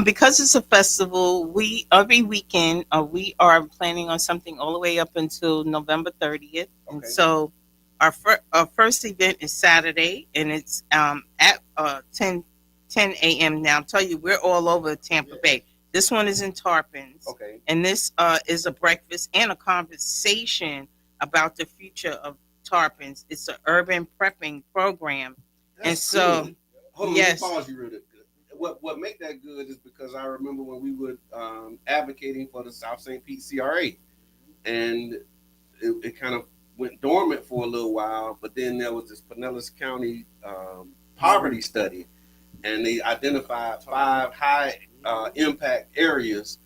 because it's a festival, we every weekend we are planning on something all the way up until November 30th. And Okay. so our first event is Saturday, and it's at 10 a.m. Now, I'm telling you, we're all over Tampa Bay. This one is in Tarpons. Okay. And this is a breakfast and a conversation about the future of Tarpons. It's an urban prepping program. That's and so, good. Hold on, yes. let me pause you real quick. What make that good is because I remember when we were advocating for the South St. Pete CRA, and it kind of went dormant for a little while, but then there was this Pinellas County poverty study, and they identified 5 high impact areas.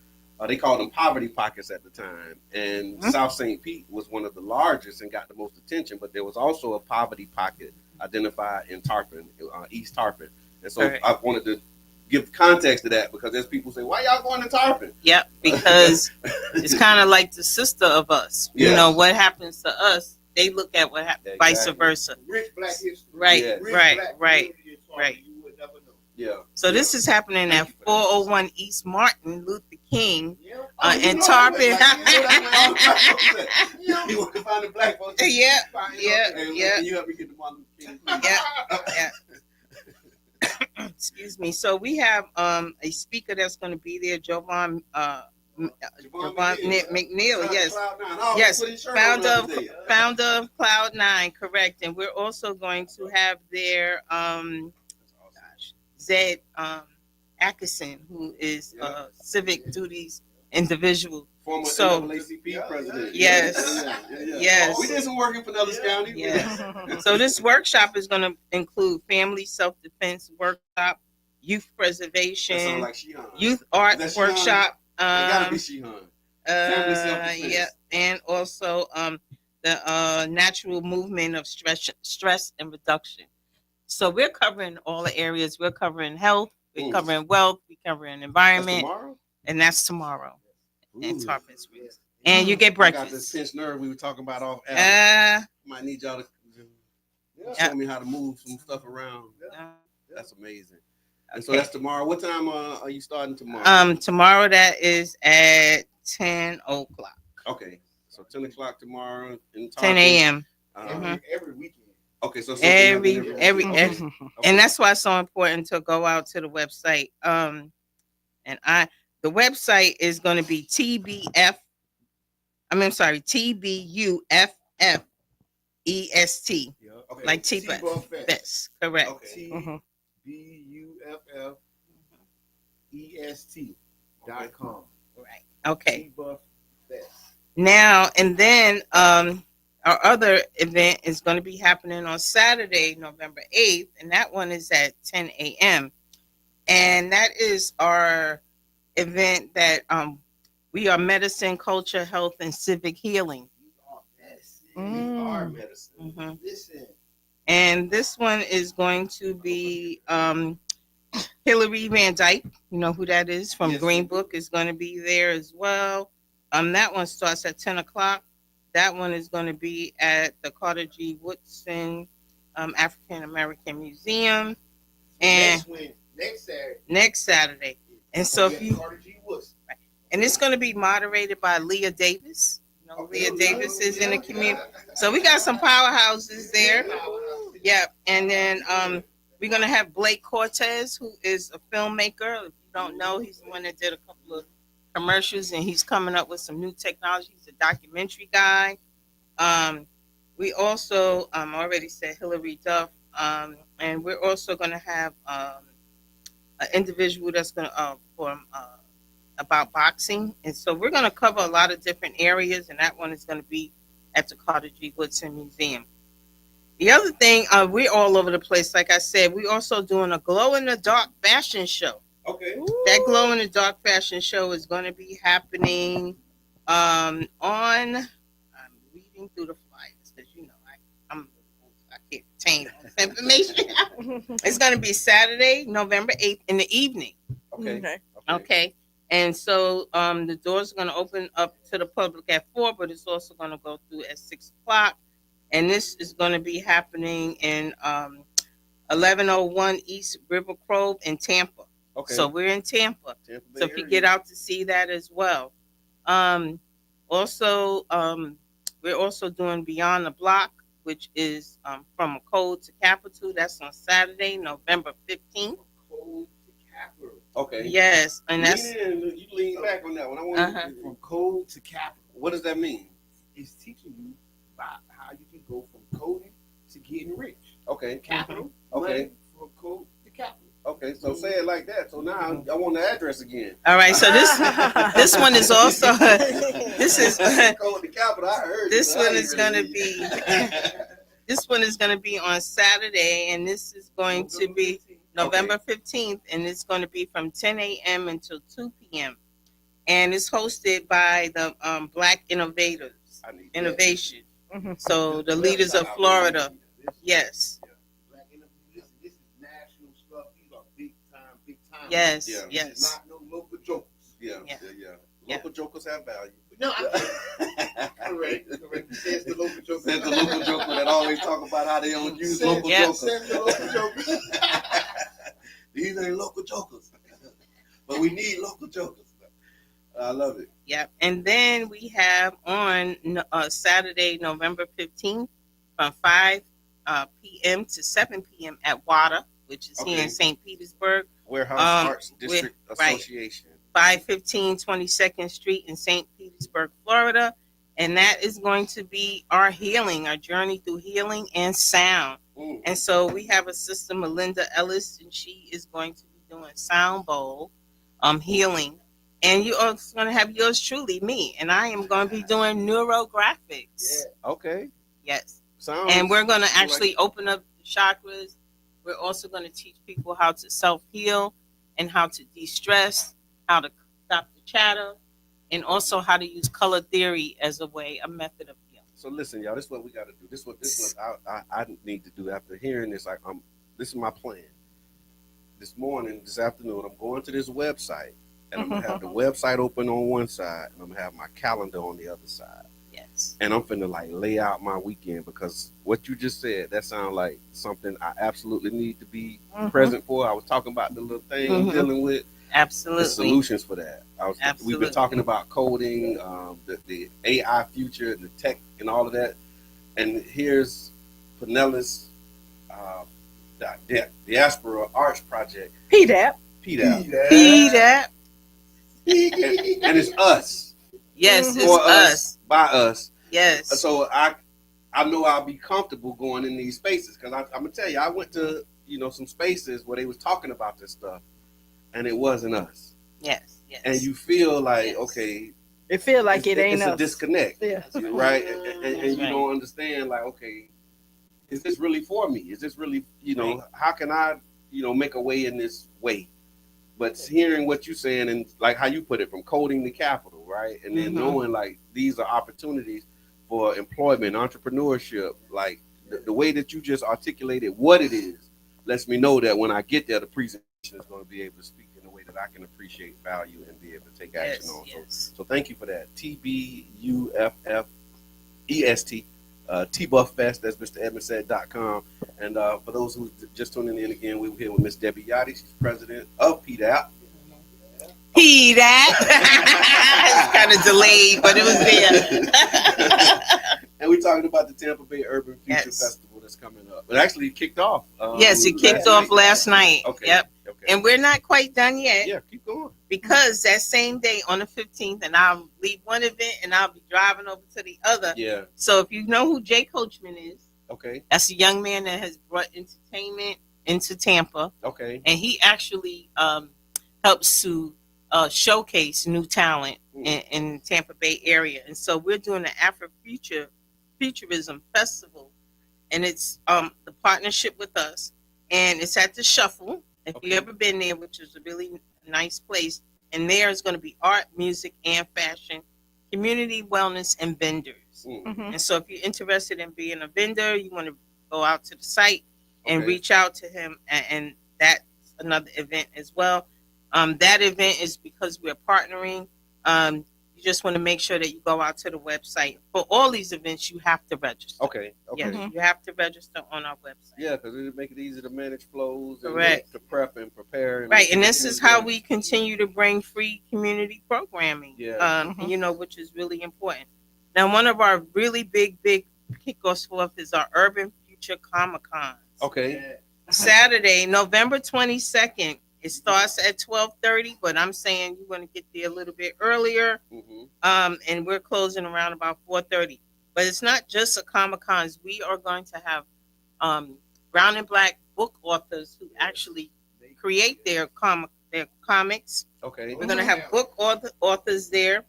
They called them poverty pockets at the time, and South St. Pete was one of the largest and got the most attention, but there was also a poverty pocket identified in Tarpon, East Tarpon. And so I wanted to give context to that because there's people say, why y'all going to Tarpon? Yep, because it's kind of like the sister of us. Yes. You know, what happens to us, they look at what happens, vice versa. Rich black history. Right, Yeah. right. You would never know. Yeah. So this is happening at 401 East Martin Luther King Oh, in Tarpon. You want to find the black folks? Yeah. And you help me get the Martin Luther King, please. Yeah. Excuse me. So we have a speaker that's going to be there, Jovan McNeil. Yes, yes, founder of Cloud9, correct. And we're also going to have their Zed Atkinson, who is civic duties individual. Former So- NAACP president. Yes. Yes. We did some work in Pinellas County. Yes. So this workshop is going to include family self-defense workshop, youth That sounds preservation, like Sheehan. youth art Is that Sheehan? workshop. It gotta be Sheehan. Family self-defense. Yeah, and also the natural movement of stress and reduction. So we're covering all the areas. We're covering health, we're covering wealth, we're covering That's environment, tomorrow? and that's tomorrow in Ooh. Tarpon Springs. And you get I got this breakfast. pinched nerve we were talking about off air. Might need y'all to Yeah. show me how to move some stuff around. That's amazing. And so Okay. that's tomorrow. What time are you starting tomorrow? Tomorrow that is at 10 o'clock, Okay, so 10 o'clock tomorrow in 10 a.m. Every weekend. Okay, so Every Okay. and that's why it's so important to go out to the website. The website is going to be TBUFFEST, Okay. like TBUF Fest, correct. Okay. TBUFFEST.com. Right. Okay. T-Buff Fest. Now and then, our other event is going to be happening on Saturday, November 8th, and that one is at 10 a.m. And that is our event that we are medicine, culture, health, and civic healing. We are medicine. Mhm. Listen. And this one is going to be Hillary Van Dyke. You know who that is from Yes, Green we do. Book is going to be there as well. That one starts at 10 o'clock. That one is going to be at the Carter G. Woodson African American Museum. And next Saturday. And so if you and it's going to be moderated by Leah Davis. You know, Leah Davis is in the community. So we got some powerhouses there. Yeah. And then we're going to have Blake Cortez, who is a filmmaker. If you don't know, he's the one that did a couple of commercials, and he's coming up with some new technology. He's a documentary guy. We also already said Hillary Duff, and we're also going to have an individual that's going to about boxing, and so we're going to cover a lot of different areas, and that one is going to be at the Carter G. Woodson Museum. The other thing, we're all over the place. Like I said, we're also doing a glow in the dark fashion show. Okay. That glow in the dark fashion show is going to be happening on. I'm reading through the flyers because I can't retain all this information. It's going to be Saturday, November 8th in the evening. Okay. Okay. And so the doors are going to open up to the public at 4, but it's also going to go through at 6 o'clock. And this is going to be happening in 1101 East River Grove in Tampa. Okay. So we're in Tampa. Tampa Bay So if you area. get out to see that as well. Also, we're also doing Beyond the Block, which is from a code to capital. That's on Saturday, November 15th. Code to capital. Okay. Yes, and that's You lean back on that one. I want from code to capital. What does that mean? It's teaching you about how you can go from coding to getting rich. Okay. Capital. Okay. Money from code to capital. Okay, so say it like that. So now I want the address again. all right. So this one is also this is Code to capital. I heard this you, but I one ain't is going to really- be this one is going to be on Saturday, and this is going to be November 15th, and it's going to be from 10 a.m. until 2 p.m. And it's hosted by the Black Innovators I need that. Innovation. So the leaders of Florida. Yes. This is national stuff. These are big time. Yes. Yeah. This is Yes. not no local jokes. Yeah. Yeah. Local jokers have value. No, correct. Says the local jokers. There's the local joker that always talk about how they don't use local Yeah. jokers. Says the local jokers. These ain't local jokers, but we need local jokers. I love it. Yep. And then we have on Saturday, November 15th from 5 p.m. to 7 p.m. at WADA, which is here Okay. in St. Petersburg, Warehouse Arts District right. Association. 515 22nd Street in St. Petersburg, Florida. And that is going to be our journey through healing and sound. Mm. And so we have a sister, Melinda Ellis, and she is going to be doing sound bowl, healing. And you're also going to have yours truly, me. And I am going to be doing neurographics. Okay. Yes. Sounds And we're going to like- actually open up the chakras. We're also going to teach people how to self-heal and how to de-stress, how to stop the chatter, and also how to use color theory as a method of healing. So listen, y'all. This is what we got to do. This is what I need to do after hearing this. This is my plan. This afternoon, I'm going to this website, and I'm gonna have the website open on one side, and I'm gonna have my calendar on the other side. Yes. And I'm finna lay out my weekend, because what you just said, that sounds like something I absolutely need to be present for. I was talking about the little thing I'm dealing with. Absolutely. The solutions for that. We've Absolutely. been talking about coding, the AI future, the tech, and all of that. And here's Pinellas Diaspora Arts Project. PDAP. PDAP. And it's us. Yes, it's For us. By us. Yes. So I know I'll be comfortable going in these spaces, because I'm gonna tell you, I went to some spaces where they was talking about this stuff, and it wasn't us. Yes. Yes. And you feel like, Yes. okay, It feel like it ain't it's a us. disconnect, Yeah. right? And you Right. don't understand, like, okay, is this really for me? Is this really, how can I, make a way in this way? But hearing what you're saying, and like how you put it, from coding to capital, right? And then knowing like these are opportunities for employment, entrepreneurship, like the way that you just articulated what it is, lets me know that when I get there, the presentation is going to be able to speak in a way that I can appreciate value and be able to take action on. Yes. So thank you for that. TBUFFEST, TBuffFest, that's MrEdmondsaid.com. And for those who just tuning in again, we were here with Miss Debbie Yachty. She's president of PDAP. PDAP. It's kind of delayed, but it was there. And we're talking about the Tampa Bay Urban Future Yes. Festival that's coming up. It actually kicked off. Yes, it kicked off last night. Okay. Yep. Okay. And we're not quite done yet. Yeah, keep going. Because that same day on the 15th, and I'll leave one event and I'll be driving over to the other. Yeah. So if you know who Jay Coachman is, Okay. that's a young man that has brought entertainment into Tampa. Okay. And he actually helps to showcase new talent in the Tampa Bay area. And so we're doing the Futurism Festival, and it's the partnership with us, and it's at the Shuffle. If you've ever been there, which is a really nice place. And there's going to be art, music, and fashion, community wellness, and vendors. And so if you're interested in being a vendor, you want to go out to the site and reach out to him. And that's another event as well. That event is because we're partnering. You just want to make sure that you go out to the website. For all these events, you have to register. Okay. Yes, you have to register on our website. Yeah, because it'll make it easy to manage flows and Correct. to prep and prepare. And this is how we continue to bring free community programming. Which is really important. Now, one of our really big kickoffs forth is our Urban Future Comic-Con. Okay. Saturday, November 22nd. It starts at 12:30, but I'm saying you're going to get there a little bit earlier. And we're closing around about 4:30. But it's not just a Comic-Con. We are going to have brown and black book authors who actually create their comics. Okay. We're going to have book authors there.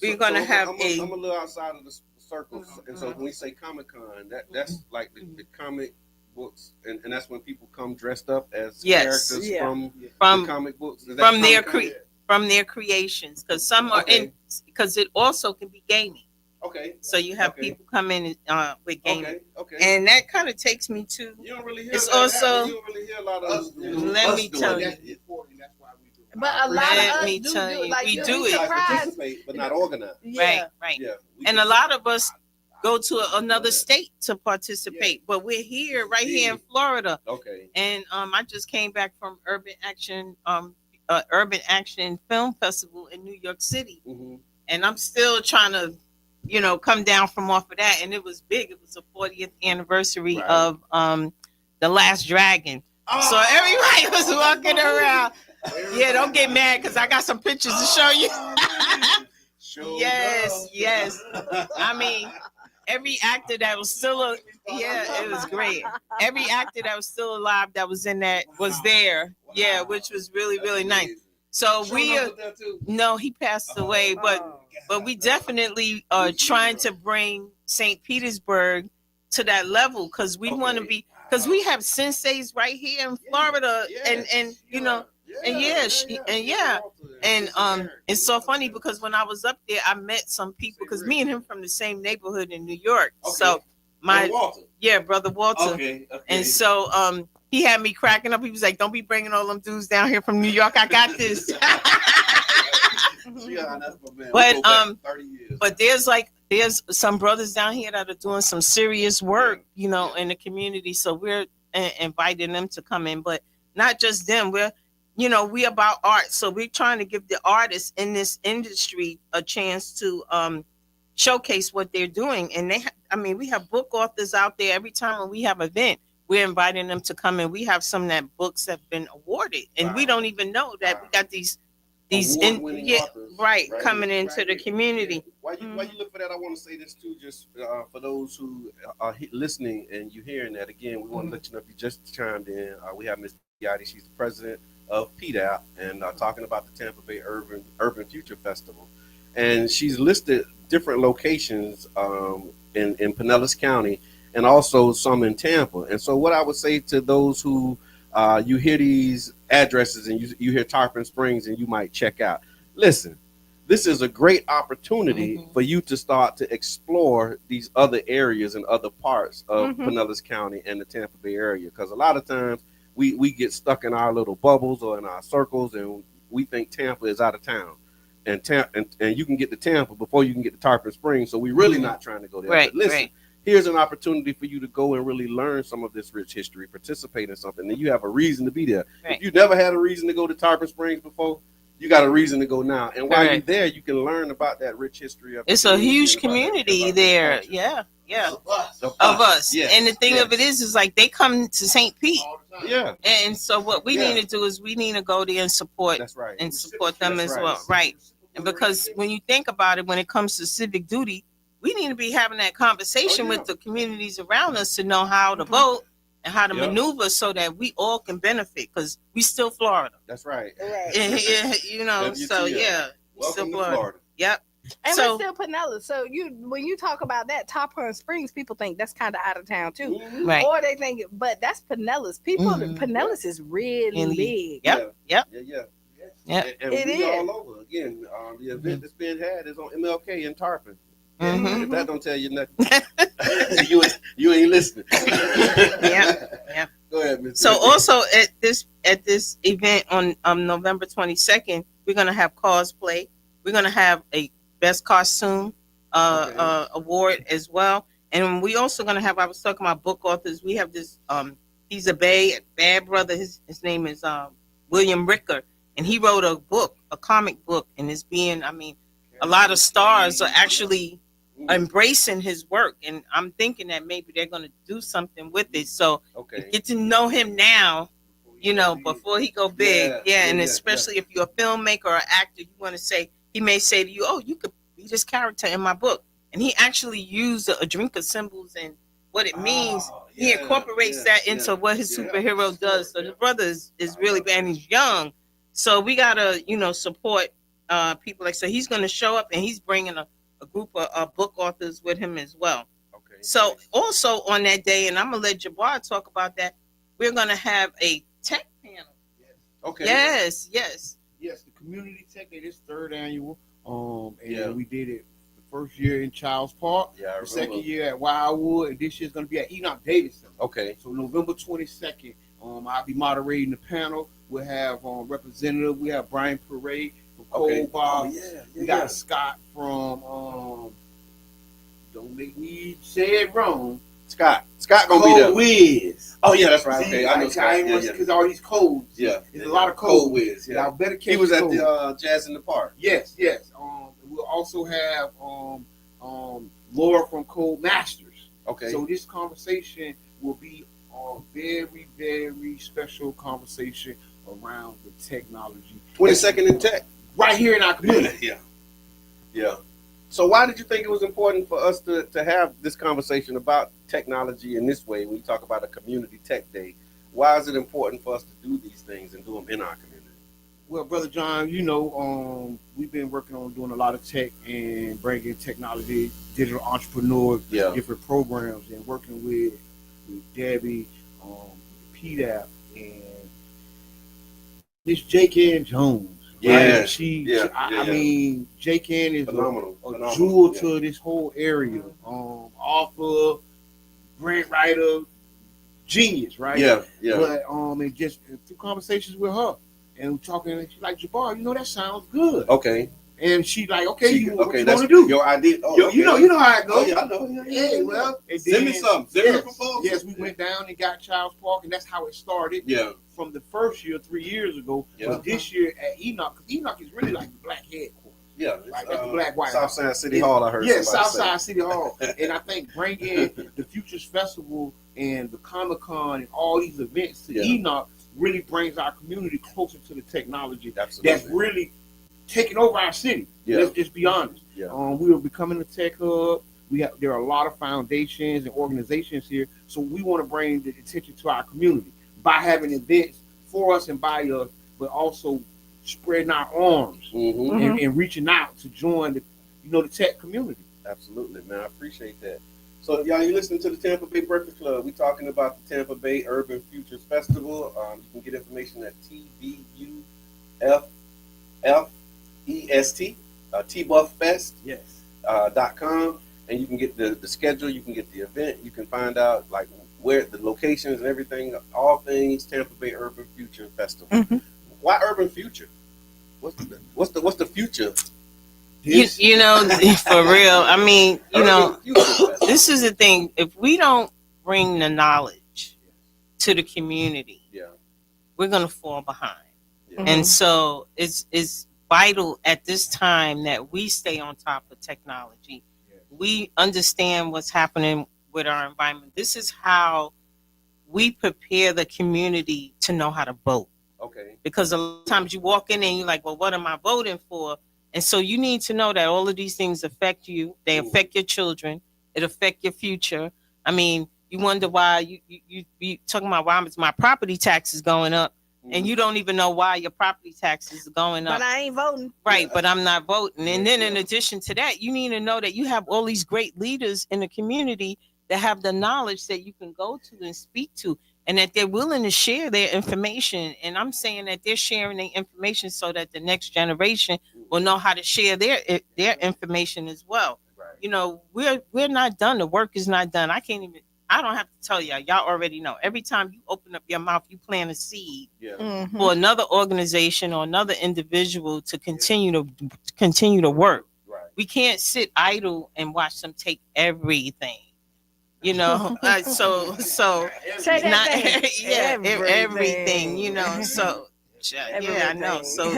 We're going to have I'm a little outside of the circle, and so when we say Comic-Con, that's like the comic books, and that's when people come dressed up as characters from the comic books. From their creations, because some are in, because it also can be gaming. Okay. So you have people come in with gaming. Okay. And that kind of takes me to. You don't really hear it's that also. You don't really hear a lot of. Let me tell you. But a lot of us we do it. Participate, but not organize. Right. Yeah, and a lot of us go to another state to participate, but we're here, here in Florida. Okay. And I just came back from Urban Action Film Festival in New York City, and I'm still trying to, come down from off of that. And it was big. It was the 40th anniversary of The Last Dragon. So everybody was walking around. Yeah, don't get mad because I got some pictures to show you. Yes. I mean, every actor that was still it was great. Every actor that was still alive that was in that was there. Yeah, which was really, really nice. So no, he passed away, but we definitely are trying to bring St. Petersburg to that level because we want to be, because we have senseis right here in Florida, and it's so funny because when I was up there, I met some people because me and him from the same neighborhood in New York. So brother Walter. Okay. And so he had me cracking up. He was like, "Don't be bringing all them dudes down here from New York. I got this." But there's some brothers down here that are doing some serious work, in the community. So we're inviting them to come in, but not just them. We about art, so we're trying to give the artists in this industry a chance to showcase what they're doing. And we have book authors out there. Every time when we have an event, we're inviting them to come in. We have some that books have been awarded, and we don't even know that we got these authors, coming into the community. While you look for that, I want to say this too, just for those who are listening and you hearing that again. We want to let you know if you just chimed in. We have Ms. Yadi. She's the president of PDAP and talking about the Tampa Bay Urban Future Festival, and she's listed different locations in Pinellas County and also some in Tampa. And so what I would say to those who you hear these addresses and you hear Tarpon Springs and you might check out, listen, this is a great opportunity for you to start to explore these other areas and other parts of Pinellas County and the Tampa Bay area, because a lot of times we get stuck in our little bubbles or in our circles, and we think Tampa is out of town, and you can get to Tampa before you can get to Tarpon Springs. So we're really not trying to go there. But listen, here's an opportunity for you to go and really learn some of this rich history, participate in something, and you have a reason to be there. If you never had a reason to go to Tarpon Springs before, you got a reason to go now. And while you're there, you can learn about that rich history of it's a huge community there. Of us. And the thing of it is like they come to St. Pete. Yeah. And so what we need to do is we need to go there and support and support them as well. Right. And because when you think about it, when it comes to civic duty, we need to be having that conversation with the communities around us to know how to vote and how to maneuver so that we all can benefit, because we still Florida. That's right. So still Florida. Yep. And we're still Pinellas. So when you talk about that, Tarpon Springs, people think that's kind of out of town too. Right. Or they think, but that's Pinellas. Pinellas is really big. Yep. Yeah. Yeah. And It we is. all over. Again, the event that's being had is on MLK in Tarpon. Mhm. If that don't tell you nothing, you ain't listening. Yeah. Go ahead, Mr. So also at this event on November 22nd, we're gonna have cosplay. We're gonna have a best costume award as well, and we also gonna have. I was talking about book authors. We have this. He's a bad brother. His name is William Ricker, and he wrote a book, a comic book, and it's being. I mean, a lot of stars are actually embracing his work, and I'm thinking that maybe they're going to do something with it. So get to know him now, before he go big. And especially if you're a filmmaker or actor, you want to say, he may say to you, oh, you could be this character in my book, and he actually used a drink of symbols and what it means. He incorporates that into what his superhero does. So the brother is really bad, and he's young, so we gotta support people like. So he's going to show up, and he's bringing a group of book authors with him as well. So also on that day, and I'm gonna let Jabbar talk about that, we're gonna have a tech panel. Yes. The community tech day, this third annual. And we did it the first year in Childs Park, the second year at Wildwood, and this year's gonna be at Enoch Davidson. So November 22nd, I'll be moderating the panel. We'll have representative. We have Brian Parade from Cold Bar. We got Scott from don't make me say it wrong. Scott gonna be there. Wiz. Oh yeah, that's right. See, Okay, I know Scott. Because all these codes. There's a lot of Cold codes. Wiz. Yeah, better catch he was at codes. the Jazz in the Park. Yes. We'll also have Laura from Code Masters. So this conversation will be a very, very special conversation around the technology. 22nd in tech. Right here in our community. Yeah. So why did you think it was important for us to have this conversation about technology in this way when you talk about a community tech day? Why is it important for us to do these things and do them in our community? Well, Brother John, we've been working on doing a lot of tech and bringing technology, digital entrepreneurs, different programs, and working with Debbie, PDAP, and this Jake Ann Jones. Yeah, I mean, Jake Ann is phenomenal. a jewel to this whole area. Author, grant writer, genius, right? But and just through conversations with her and talking, and she's like, Jabbar, that sounds good. And she like, what you want to do? Your idea. You know how it goes. Oh, yeah, I know. Yeah, well, send me something. Send me a proposal. Yes, we went down and got Childs Park, and that's how it started. From the first year, 3 years ago. But this year at Enoch, Enoch is really like the black headquarters. Like that's the Black White House. Southside City Hall, I heard. Yeah, Southside City Hall. And I think bringing the Futures Festival and the Comic-Con and all these events to Enoch really brings our community closer to the technology that's really taking over our city. Let's just be honest. We are becoming a tech hub. There are a lot of foundations and organizations here, so we want to bring the attention to our community by having events for us and by us, but also spreading our arms and reaching out to join the tech community. Absolutely, man. I appreciate that. So, y'all, you listening to the Tampa Bay Breakfast Club. We're talking about the Tampa Bay Urban Futures Festival. You can get information at TBUFFEST, TBuffFest.com, and you can get the schedule, you can get the event, you can find out like where the locations and everything, all things Tampa Bay Urban Future Festival. Why Urban Future? What's the future? For real. I mean, this is the thing. If we don't bring the knowledge to the community, we're gonna fall behind. And so it's vital at this time that we stay on top of technology. We understand what's happening with our environment. This is how we prepare the community to know how to vote. Because a lot of times you walk in and you're like, well, what am I voting for? And so you need to know that all of these things affect you. They affect your children. It affect your future. I mean, you wonder why you talking about why my property tax is going up, and you don't even know why your property taxes are going up. But I ain't voting. Right, but I'm not voting. And then in addition to that, you need to know that you have all these great leaders in the community that have the knowledge that you can go to and speak to. and that they're willing to share their information. And I'm saying that they're sharing their information so that the next generation will know how to share their information as well. Right. You know, we're not done. The work is not done. I don't have to tell y'all. Y'all already know. Every time you open up your mouth, you plant a seed Yeah. Mhm. for another organization or another individual to continue to work. Right. We can't sit idle and watch them take everything. You know, so Say that not thing. everything. You know, so yeah, I know. So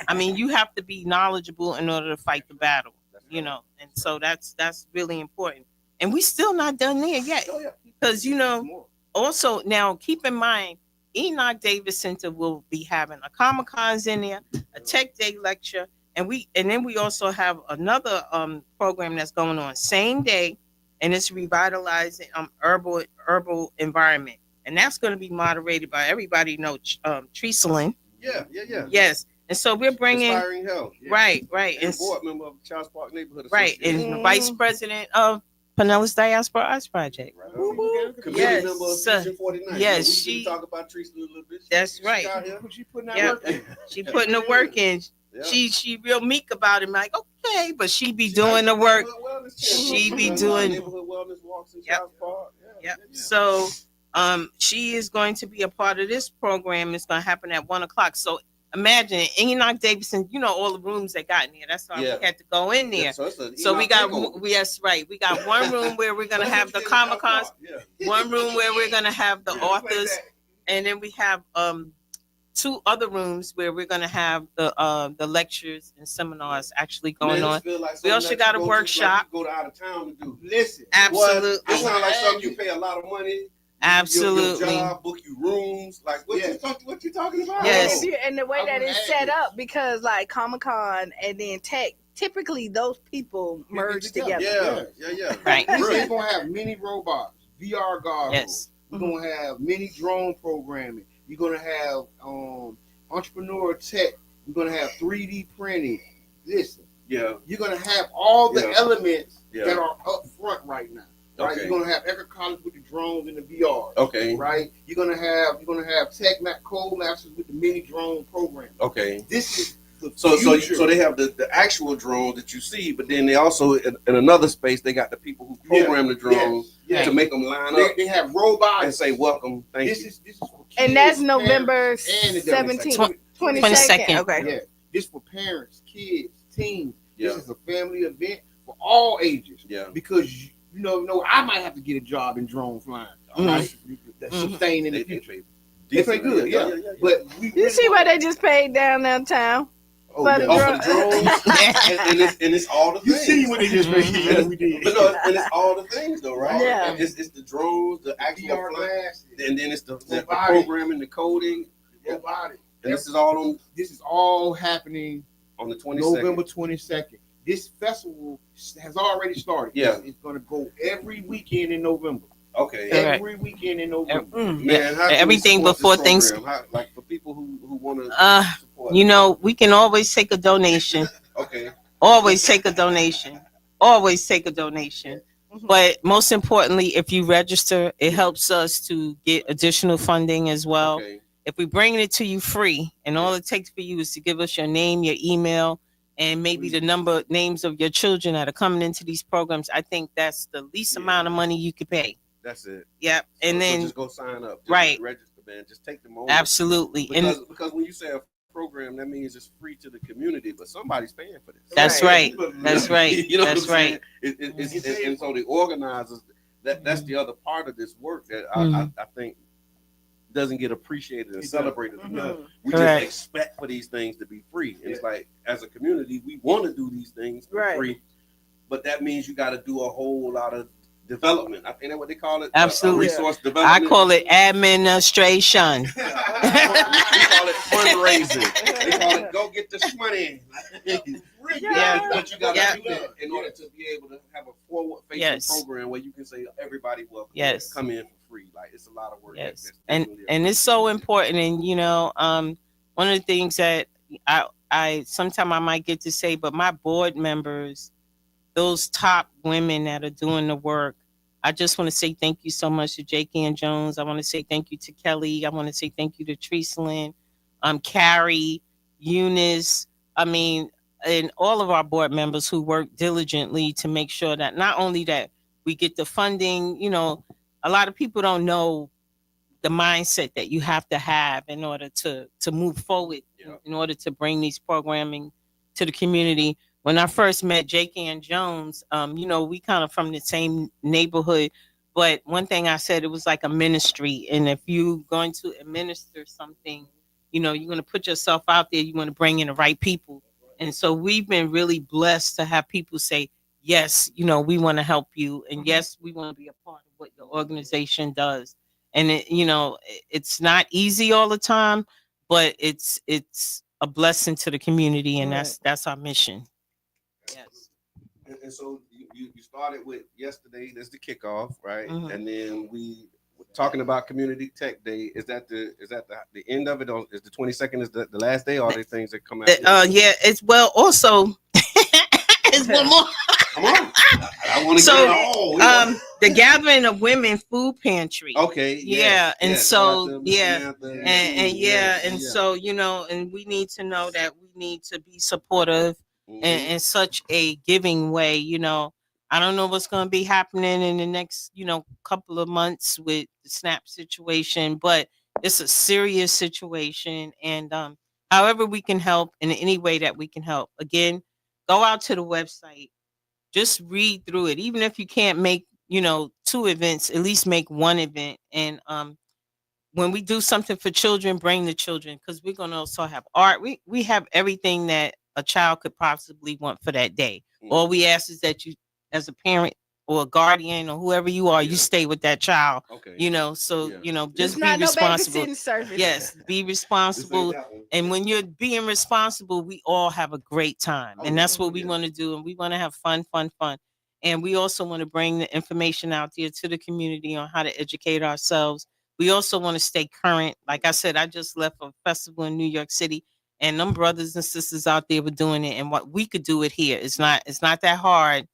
I mean, you have to be knowledgeable in order to fight the battle. You know, and so that's really important. And we still not done there yet, Oh, yeah. because you know. Also, now keep in mind, Enoch Davis Center will be having a Comic Cons in there, a Tech Day lecture, and then we also have another program that's going on same day, and it's revitalizing herbal environment, and that's going to be moderated by everybody know Treeselin. Yeah. Yes, and so we're bringing Inspiring Health. Yeah. right, And board member of Charles Park Neighborhood right, Association. and the vice president of Pinellas Diaspora Arts Project. Right. Committee Yes, member of sir. Section 49. Yes, we she- talk about Teresa a little bit. That's right. out here. She putting that Yep. work in. She putting the work in. Yeah. She real meek about it. Like, okay, but she be doing the work. She be doing- neighborhood wellness walks in Yep. Charles Park. Yep. So she is going to be a part of this program. It's going to happen at 1:00. So imagine Enoch Davidson, you know, all the rooms that got in there. That's why Yeah. we had to go in there. Yeah, so it's a So we Enoch got, takeover. yes, right. We got one room where we're going to That's have what the you did in Charles Comic Cons, Park. Yeah. one room where we're going to have the Yeah. authors, and then we have two other rooms where we're going to have the lectures and seminars actually going Man, on. this feel like We something also that got you a go to, workshop. like you go to out of town to do. Listen, Absolutely. It sounds like something you pay a lot of money. Absolutely. Your job, book you rooms. Like what you talking about? Yes. And the way I that would it's add set this. up, because like Comic Con and then Tech, typically those people merge together. Yeah. Right. We're gonna have mini robots, VR goggles. Yes. We're gonna have mini drone programming. You're gonna have entrepreneur tech. You're gonna have 3D printing. Listen, Yeah. you're gonna have all the Yeah. elements Yeah. that are up front right now. Right? Okay. You're gonna have Ecker College with the drones and the VR. Okay. Right? You're gonna have Tech Code Masters with the mini drone program. Okay. This is the So future. they have the actual drone that you see, but then they also in another space they got the people who program the drones Yeah. to make them line up They have robots and say welcome, thank This you. is for kids, And that's parents, November and the 17th, demonstration. 22nd. Okay. Yeah, this for parents, kids, teens. Yeah. This is a family event for all ages. Yeah. Because you know, I might have to get a job in drone flying. Right? That's sustain in the future. They pay good, yeah. But You see what they just paid downtown? oh, but yeah. the Oh, for the drones, and it's all the You things. see what they just paid? Yeah, we did. But no, and it's all the things though, right? Yeah. It's the drones, the actual VR flight, glasses, and then it's the Robotic. programming, the coding, robotic. and this is all This is all happening on the 22nd. November 22nd. This festival has already started. Yeah. It's going to go every weekend in November. Okay. Yeah. Every weekend in November. Man, how can we Everything support before this things- program? Like for people who want to support. You know, we can always take a donation. Okay. Always take a donation. Always take a donation. But most importantly, if you register, it helps us to get additional funding as well. Okay. If we're bringing it to you free, and all it takes for you is to give us your name, your email, and maybe the names of your children that are coming into these programs, I think that's the least amount of money you could pay. That's it. Yep. And So then just go sign up. Just Right. Register, man. Just take the moment. absolutely. Because when you say a program, that means it's free to the community, but somebody's paying for this. That's right. That's right. You know That's what I'm saying? right. And so the organizers, that's the other part of this work that I think doesn't get appreciated and celebrated enough. We Correct. just expect for these things to be free. And it's like, as a community, we want to do these things for Right. free, but that means you got to do a whole lot of development. I think that's what they call it. Absolutely. Resource I development. call it administration. We call it fundraising. They call it go get this money. Yeah. But you got to Yeah. do that in order to be able to have a forward-facing Yes. program where you can say everybody welcome. Yes. Come in for free. Like it's a lot of work. Yes, That's and definitely it's so important. And you know, one of the things that I sometimes I might get to say, but my board members, those top women that are doing the work, I just want to say thank you so much to J.K. and Jones. I want to say thank you to Kelly. I want to say thank you to Treeslin, Carrie, Eunice. I mean, and all of our board members who work diligently to make sure that not only that we get the funding, a lot of people don't know the mindset that you have to have in order to move forward, in order to bring these programming to the community. When I first met J.K. and Jones, we kind of from the same neighborhood, but one thing I said, it was like a ministry, and if you're going to administer something, you're going to put yourself out there, you want to bring in the right people. And so we've been really blessed to have people say, yes, we want to help you, and yes, we want to be a part of what your organization does. And it's not easy all the time, but it's a blessing to the community, and that's our mission. Yes. And so you started with yesterday. That's the kickoff, right? Mm-hmm. And then we were talking about Community Tech Day. Is that the end of it, or is the 22nd is the last day? Or are there things that come out? Yeah, it's also it's one more. Come on. I want to get it all. The Gathering of Women Food Pantry. Okay. Yeah. And so, yeah. And so, and we need to know that we need to be supportive in such a giving way. I don't know what's going to be happening in the next, couple of months with the SNAP situation, but it's a serious situation. And however we can help in any way that we can help. Again, go out to the website. Just read through it. Even if you can't make, 2 events, at least make 1 event. And when we do something for children, bring the children, because we're going to also have art. We have everything that a child could possibly want for that day. Mm-hmm. All we ask is that you, as a parent or a guardian or whoever you are, you stay with that child. Okay. Just be responsible. Yes, be responsible. And when you're being responsible, we all have a great time. And that's what we want to do. And we want to have fun. And we also want to bring the information out there to the community on how to educate ourselves. We also want to stay current. Like I said, I just left a festival in New York City, and them brothers and sisters out there were doing it. And what we could do it here. It's not that hard.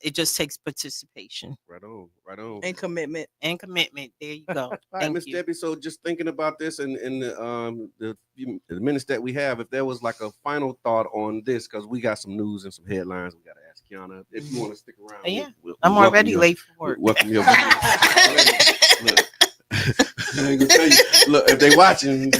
It just takes participation. Right on. And commitment. There you go. All right, Miss Debbie. So just thinking about this and the minutes that we have, if there was like a final thought on this, because we got some news and some headlines we got to ask Kiana. If you want to stick around. Yeah. I'm already late for work. Welcome your Look, I ain't gonna tell you. Look, if they watching,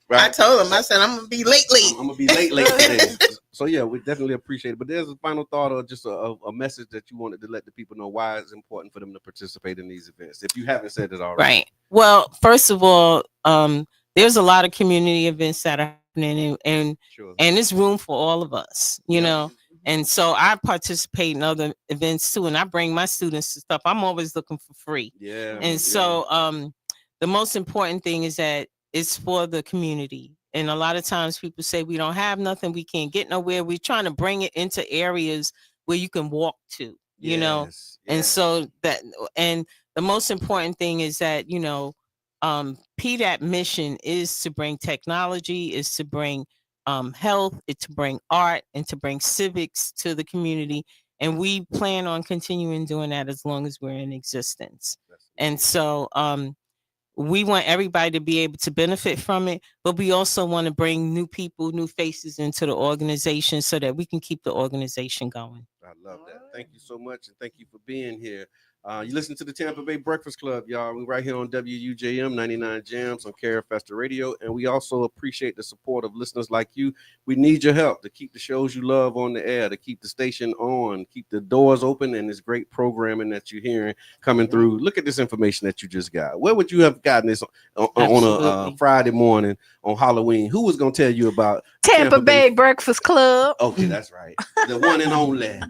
right? I told them. I said I'm gonna be late. I'm gonna be late today. So yeah, we definitely appreciate it. But there's a final thought or just a message that you wanted to let the people know why it's important for them to participate in these events. If you haven't said it already, right? Well, first of all, there's a lot of community events that are happening, and it's room for all of us, you know. And so I participate in other events too, and I bring my students to stuff. I'm always looking for free. Yeah. And so the most important thing is that it's for the community. And a lot of times people say we don't have nothing, we can't get nowhere. We're trying to bring it into areas where you can walk to, you know. And so and the most important thing is that, PDAP mission is to bring technology, is to bring health, it's to bring art, and to bring civics to the community. And we plan on continuing doing that as long as we're in existence. And so we want everybody to be able to benefit from it, but we also want to bring new people, new faces into the organization so that we can keep the organization going. I love that. Thank you so much, and thank you for being here. You listen to the Tampa Bay Breakfast Club, y'all. We're right here on WUJM 99 Jams on Carrier Festa Radio, and we also appreciate the support of listeners like you. We need your help to keep the shows you love on the air, to keep the station on, keep the doors open, and this great programming that you're hearing coming through. Look at this information that you just got. Where would you have gotten this on a Friday morning on Halloween? Who was going to tell you about Tampa Bay Breakfast Club? Okay, that's right. The one and only.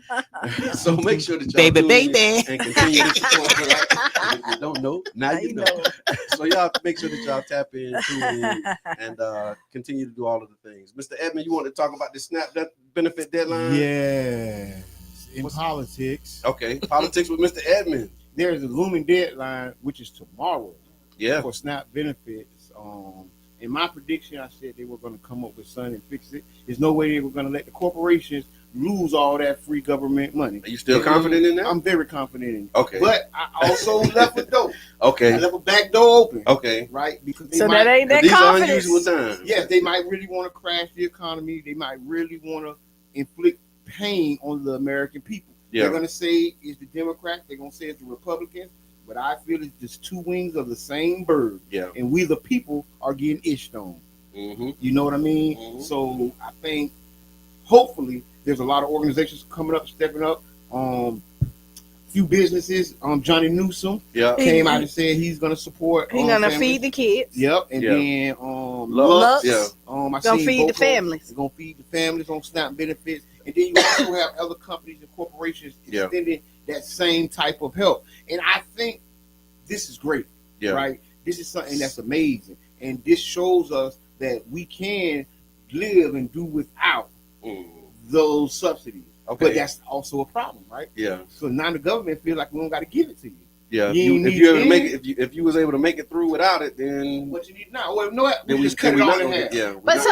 So make sure that y'all baby. And continue to support. Right? If you don't know, now you know. So y'all make sure that y'all tap in, tune in, and continue to do all of the things. Mr. Edmond, you want to talk about the SNAP benefit deadline? Yeah. In politics. Okay, politics with Mr. Edmond. There is a looming deadline, which is tomorrow. Yeah. For SNAP benefits. In my prediction, I said they were going to come up with something and fix it. There's no way they were going to let the corporations lose all that free government money. Are you still confident in that? I'm very confident in it. Okay. But I also left a door. Okay. I left a back door open. Okay. Right? Because So that ain't that these are confidence. unusual times. Yes, they might really want to crash the economy. They might really want to inflict pain on the American people. Yeah. They're going to say it's the Democrats. They're going to say it's the Republicans. But I feel it's just two wings of the same bird. Yeah. And we, the people, are getting itched on. Mm-hmm. You know what I mean? Mm-hmm. So I think, hopefully, there's a lot of organizations coming up, stepping up. Few businesses. Johnny Newsom came out and said he's going to support. He's going to families. feed the kids. Yep. And then Lux. Yeah. I Gonna seen feed the Boko. families. They're gonna feed the families on SNAP benefits, and then you also have other companies and corporations extending that same type of help. And I think this is great, right? This is something that's amazing, and this shows us that we can live and do without those subsidies. Okay. But that's also a problem, right? Yeah. So now the government feels like we don't got to give it to you. Yeah. You If you ever make it, if you was able to make it through without it, then What you need now? Well, no, then we just cut it all in half. Yeah. But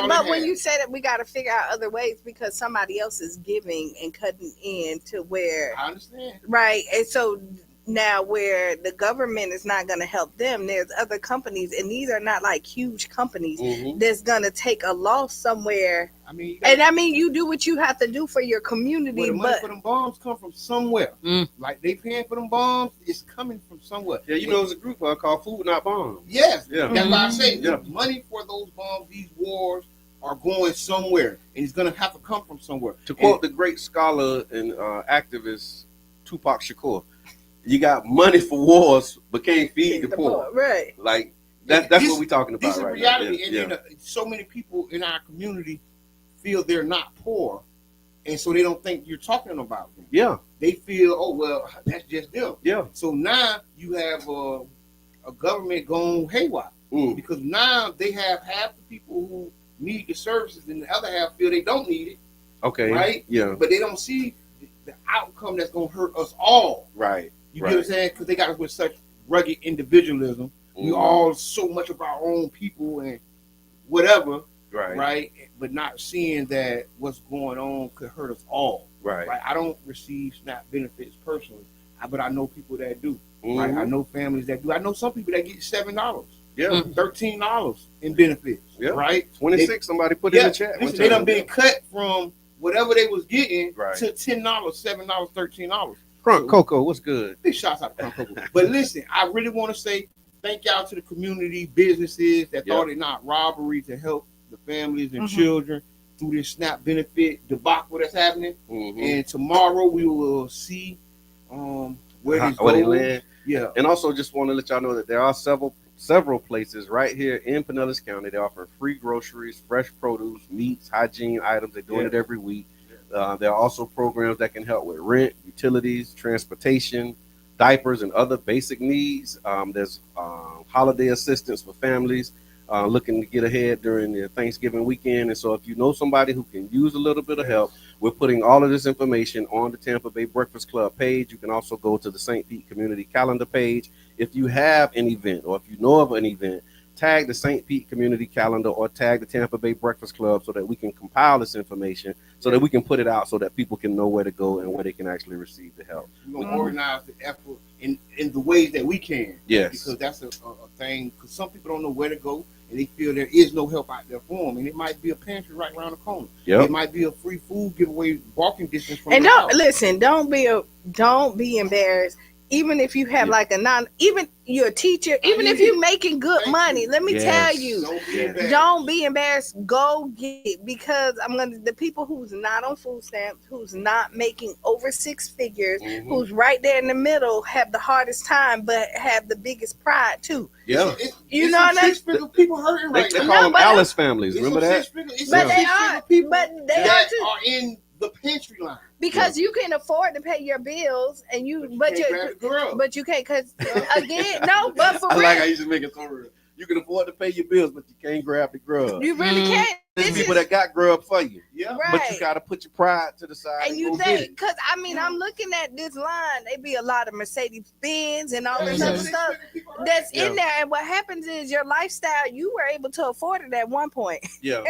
But when you say that, we got to figure out other ways because somebody else is giving and cutting in to where, I understand. right? And so now where the government is not going to help them, there's other companies, and these are not like huge companies that's going to take a loss somewhere. I mean, you do what you have to do for your community, well, the money but for them bombs come from somewhere. Like they paying for them bombs, it's coming from somewhere. Yeah, you know, there's a group called Food Not Bombs. Yes, Yeah. that's why I say Yeah. the money for those bombs, these wars are going somewhere, and it's gonna have to come from somewhere. To quote the great scholar and activist Tupac Shakur, you got money for wars, but can't feed the poor. right? Like that's what we're talking about This is right reality, now. and Yeah. then, so many people in our community feel they're not poor, and so they don't think you're talking about them. Yeah. They feel, oh well, that's just them. Yeah. So now you have a government going haywire because now they have half the people who need the services, and the other half feel they don't need it. Okay. Right. Yeah. But they don't see the outcome that's going to hurt us all. Right. You get what I'm saying? Because they got us with such rugged individualism. We all so much of our own people and whatever. Right. But not seeing that what's going on could hurt us all. Right. I don't receive SNAP benefits personally, but I know people that do. Right. I know families that do. I know some people that get $7. Yeah. $13 in benefits. Yeah. Right. 26. Somebody put in the chat. Listen, they done been cut from whatever they was getting Right. to $10, $7, $13. Crunk Coco, what's good? Big shots out to Crunk Coco. But listen, I really want to say thank y'all to the community businesses that thought it not robbery to help the families and children through this SNAP benefit debacle that's happening. And tomorrow we will see where this they goes. land. Yeah. And also just want to let y'all know that there are several places right here in Pinellas County. They offer free groceries, fresh produce, meats, hygiene items. They're doing it every week. There are also programs that can help with rent, utilities, transportation, diapers, and other basic needs. There's holiday assistance for families looking to get ahead during the Thanksgiving weekend. And so if you know somebody who can use a little bit of help, we're putting all of this information on the Tampa Bay Breakfast Club page. You can also go to the St. Pete Community Calendar page. If you have an event or if you know of an event, tag the St. Pete Community Calendar or tag the Tampa Bay Breakfast Club so that we can compile this information so that we can put it out so that people can know where to go and where they can actually receive the help. We're going to organize the effort in the ways that we can. Yes. Because that's a thing, because some people don't know where to go and they feel there is no help out there for them. And it might be a pantry right around the corner. It might be a free food giveaway walking distance from and the house. don't be embarrassed. Even if you have even you're a teacher, even if you're making good money, let me tell you, don't be embarrassed. Go get it, because the people who's not on food stamps, who's not making over 6 figures, who's right there in the middle, have the hardest time, but have the biggest pride too. Yeah. You know what I mean? People hurting right They now. call them Alice families. Remember that? But they are in the pantry line. Because you can afford to pay your bills, and you can't, because again, no, but for I real, like how you just make it so real. You can afford to pay your bills, but you can't grab the grub. You really can't. There's This people is- that got grub for you. Yeah. Right. But you got to put your pride to the side And you go get think, it. because I mean, I'm looking at this line, they be a lot of Mercedes Benz and all this other stuff that's in there. And what happens is your lifestyle, you were able to afford it at one point. Yeah.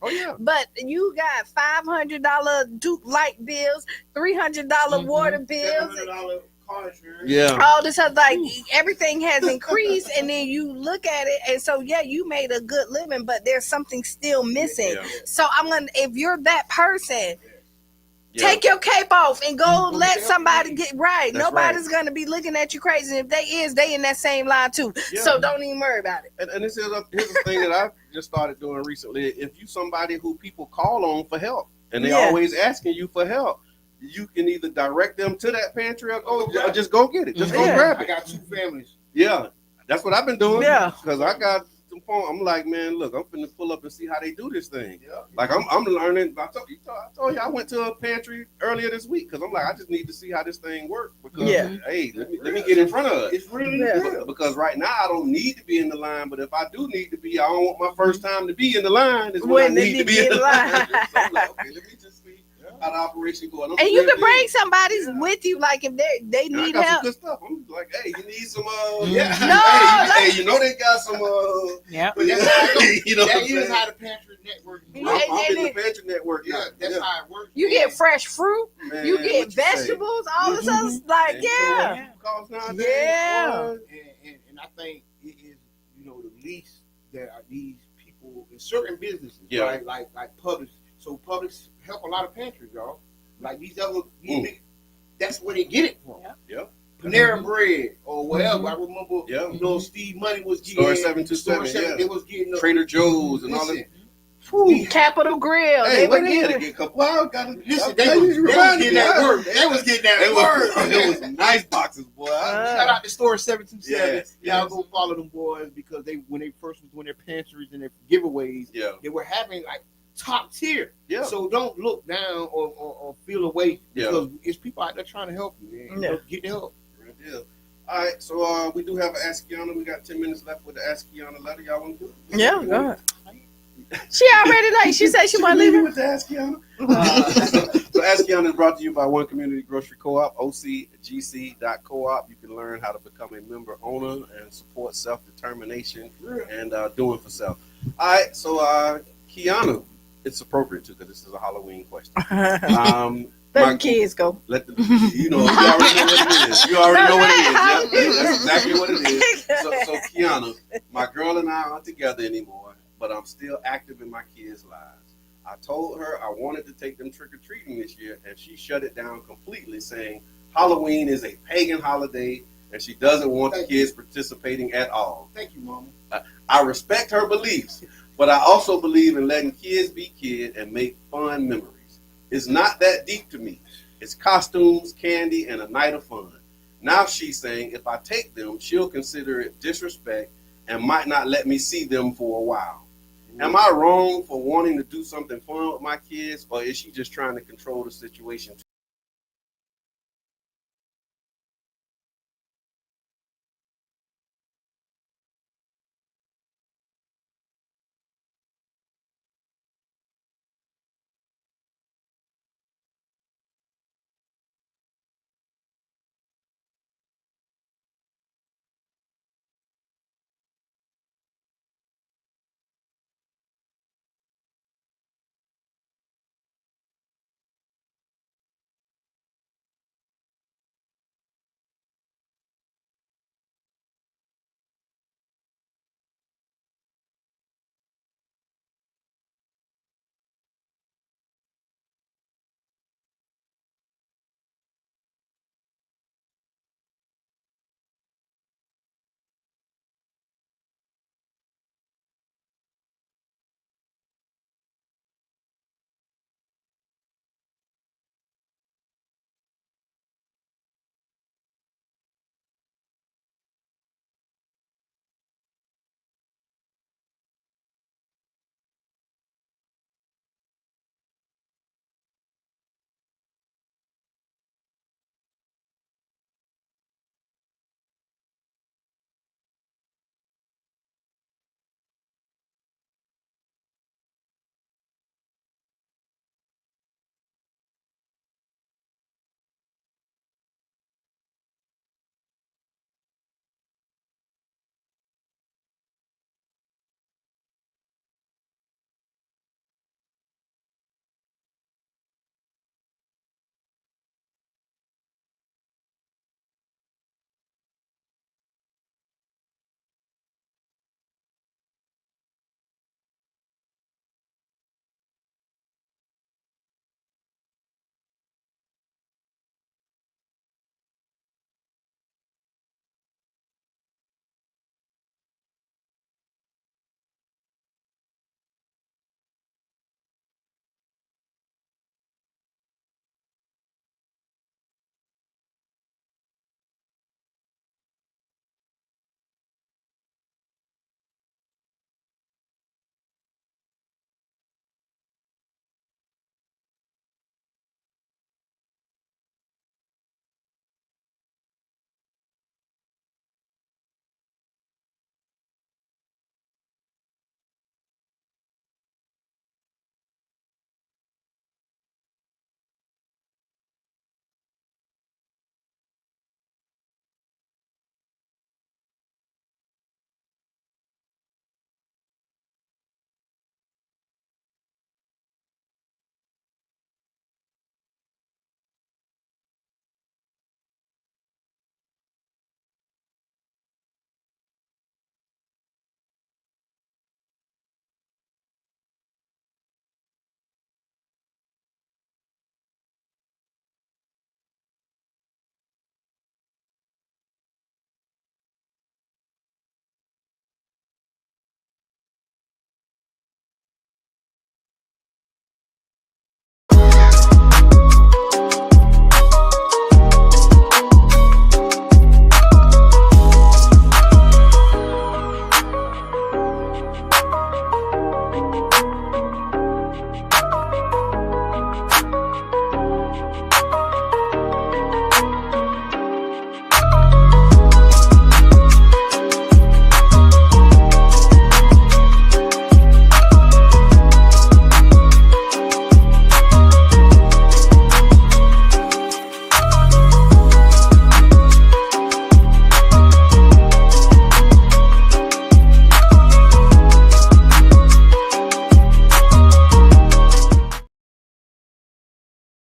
Oh yeah. But you got $500 Duke light bills, $300 water bills, $700 car insurance. Yeah. all this other, like everything has increased. And then you look at it, and so yeah, you made a good living, but there's something still missing. Yeah. So I'm gonna, if you're that person, Yeah. take your cape off and go let somebody get right. That's Nobody's gonna be looking at you crazy. If they in that same line too. Yeah. So don't even worry about it. And this is here's the thing that I just started doing recently. If you somebody who people call on for help and they Yeah. always asking you for help, you can either direct them to that pantry or just go get it. Just go Yeah. grab I it. got 2 families. Yeah. That's what I've been doing. Yeah. Because I got some phone. I'm like, man, look, I'm finna pull up and see how they do this thing. Yeah. Like I'm learning. I told you I went to a pantry earlier this week because I'm like, I just need to see how this thing works. Because Yeah. hey, let me get in front of it. It's really Yeah. good. Because right now I don't need to be in the line, but if I do need to be, I don't want my first time to be in the line. Is when I need to be in the line. So I'm like, okay, let me just see how the operation going. And you can bring somebody with you, like if they I need got some help. good stuff. I'm like, hey, you need some Yeah. hey, you know they got some Yeah. But that's how it goes. you know what That I'm saying? is how the pantry network Yeah. works. I'm in the pantry network now. Yeah, that's how it works. You get fresh fruit, Man, you what get say? vegetables, all this other like And you know what yeah. food costs nowadays, Yeah. boy? And I think it is, the least that these people in certain businesses, Yeah. right? Like Publix. So Publix help a lot of pantries, y'all. Like these big, that's where they get it from. Yep. Panera Bread or whatever. I remember, Yeah. Steve Money was getting Store 727, yeah. They was getting Trader Joe's and all that. Listen, Capital Grill. Hey, they what were they had to getting get a couple hours. listen, they was getting that work. They was getting that work. It was nice boxes, boy. Shout out to Store 727. Yes, Y'all yes. go follow them boys because when they first was doing their pantries and their giveaways, Yeah. they were having like top tier. Yeah. So don't look down or feel away Yeah. because it's people out there trying to help you, man. Yeah. Get the help. Real deal. All right, so we do have an Ask Kiana. We got 10 minutes left with the Ask Kiana letter. Y'all want to do it? Yeah, go ahead. She already like she said she want to leave it. with the Ask Kiana. So Ask Kiana is brought to you by One Community Grocery Co-op, ocgc.coop. You can learn how to become a member owner and support self-determination and doing for self. All right, so Kiana, it's appropriate too because this is a Halloween question. Let the kids go. Let the, you already know what it is. You already know what it is. Yeah, that's exactly what it is. So Kiana, my girl and I aren't together anymore, but I'm still active in my kids' lives. I told her I wanted to take them trick-or-treating this year, and she shut it down completely, saying Halloween is a pagan holiday, and she doesn't want the kids participating at all. Thank you, Mama. I respect her beliefs, but I also believe in letting kids be kids and make fun memories. It's not that deep to me. It's costumes, candy, and a night of fun. Now she's saying if I take them, she'll consider it disrespect and might not let me see them for a while. Am I wrong for wanting to do something fun with my kids, or is she just trying to control the situation?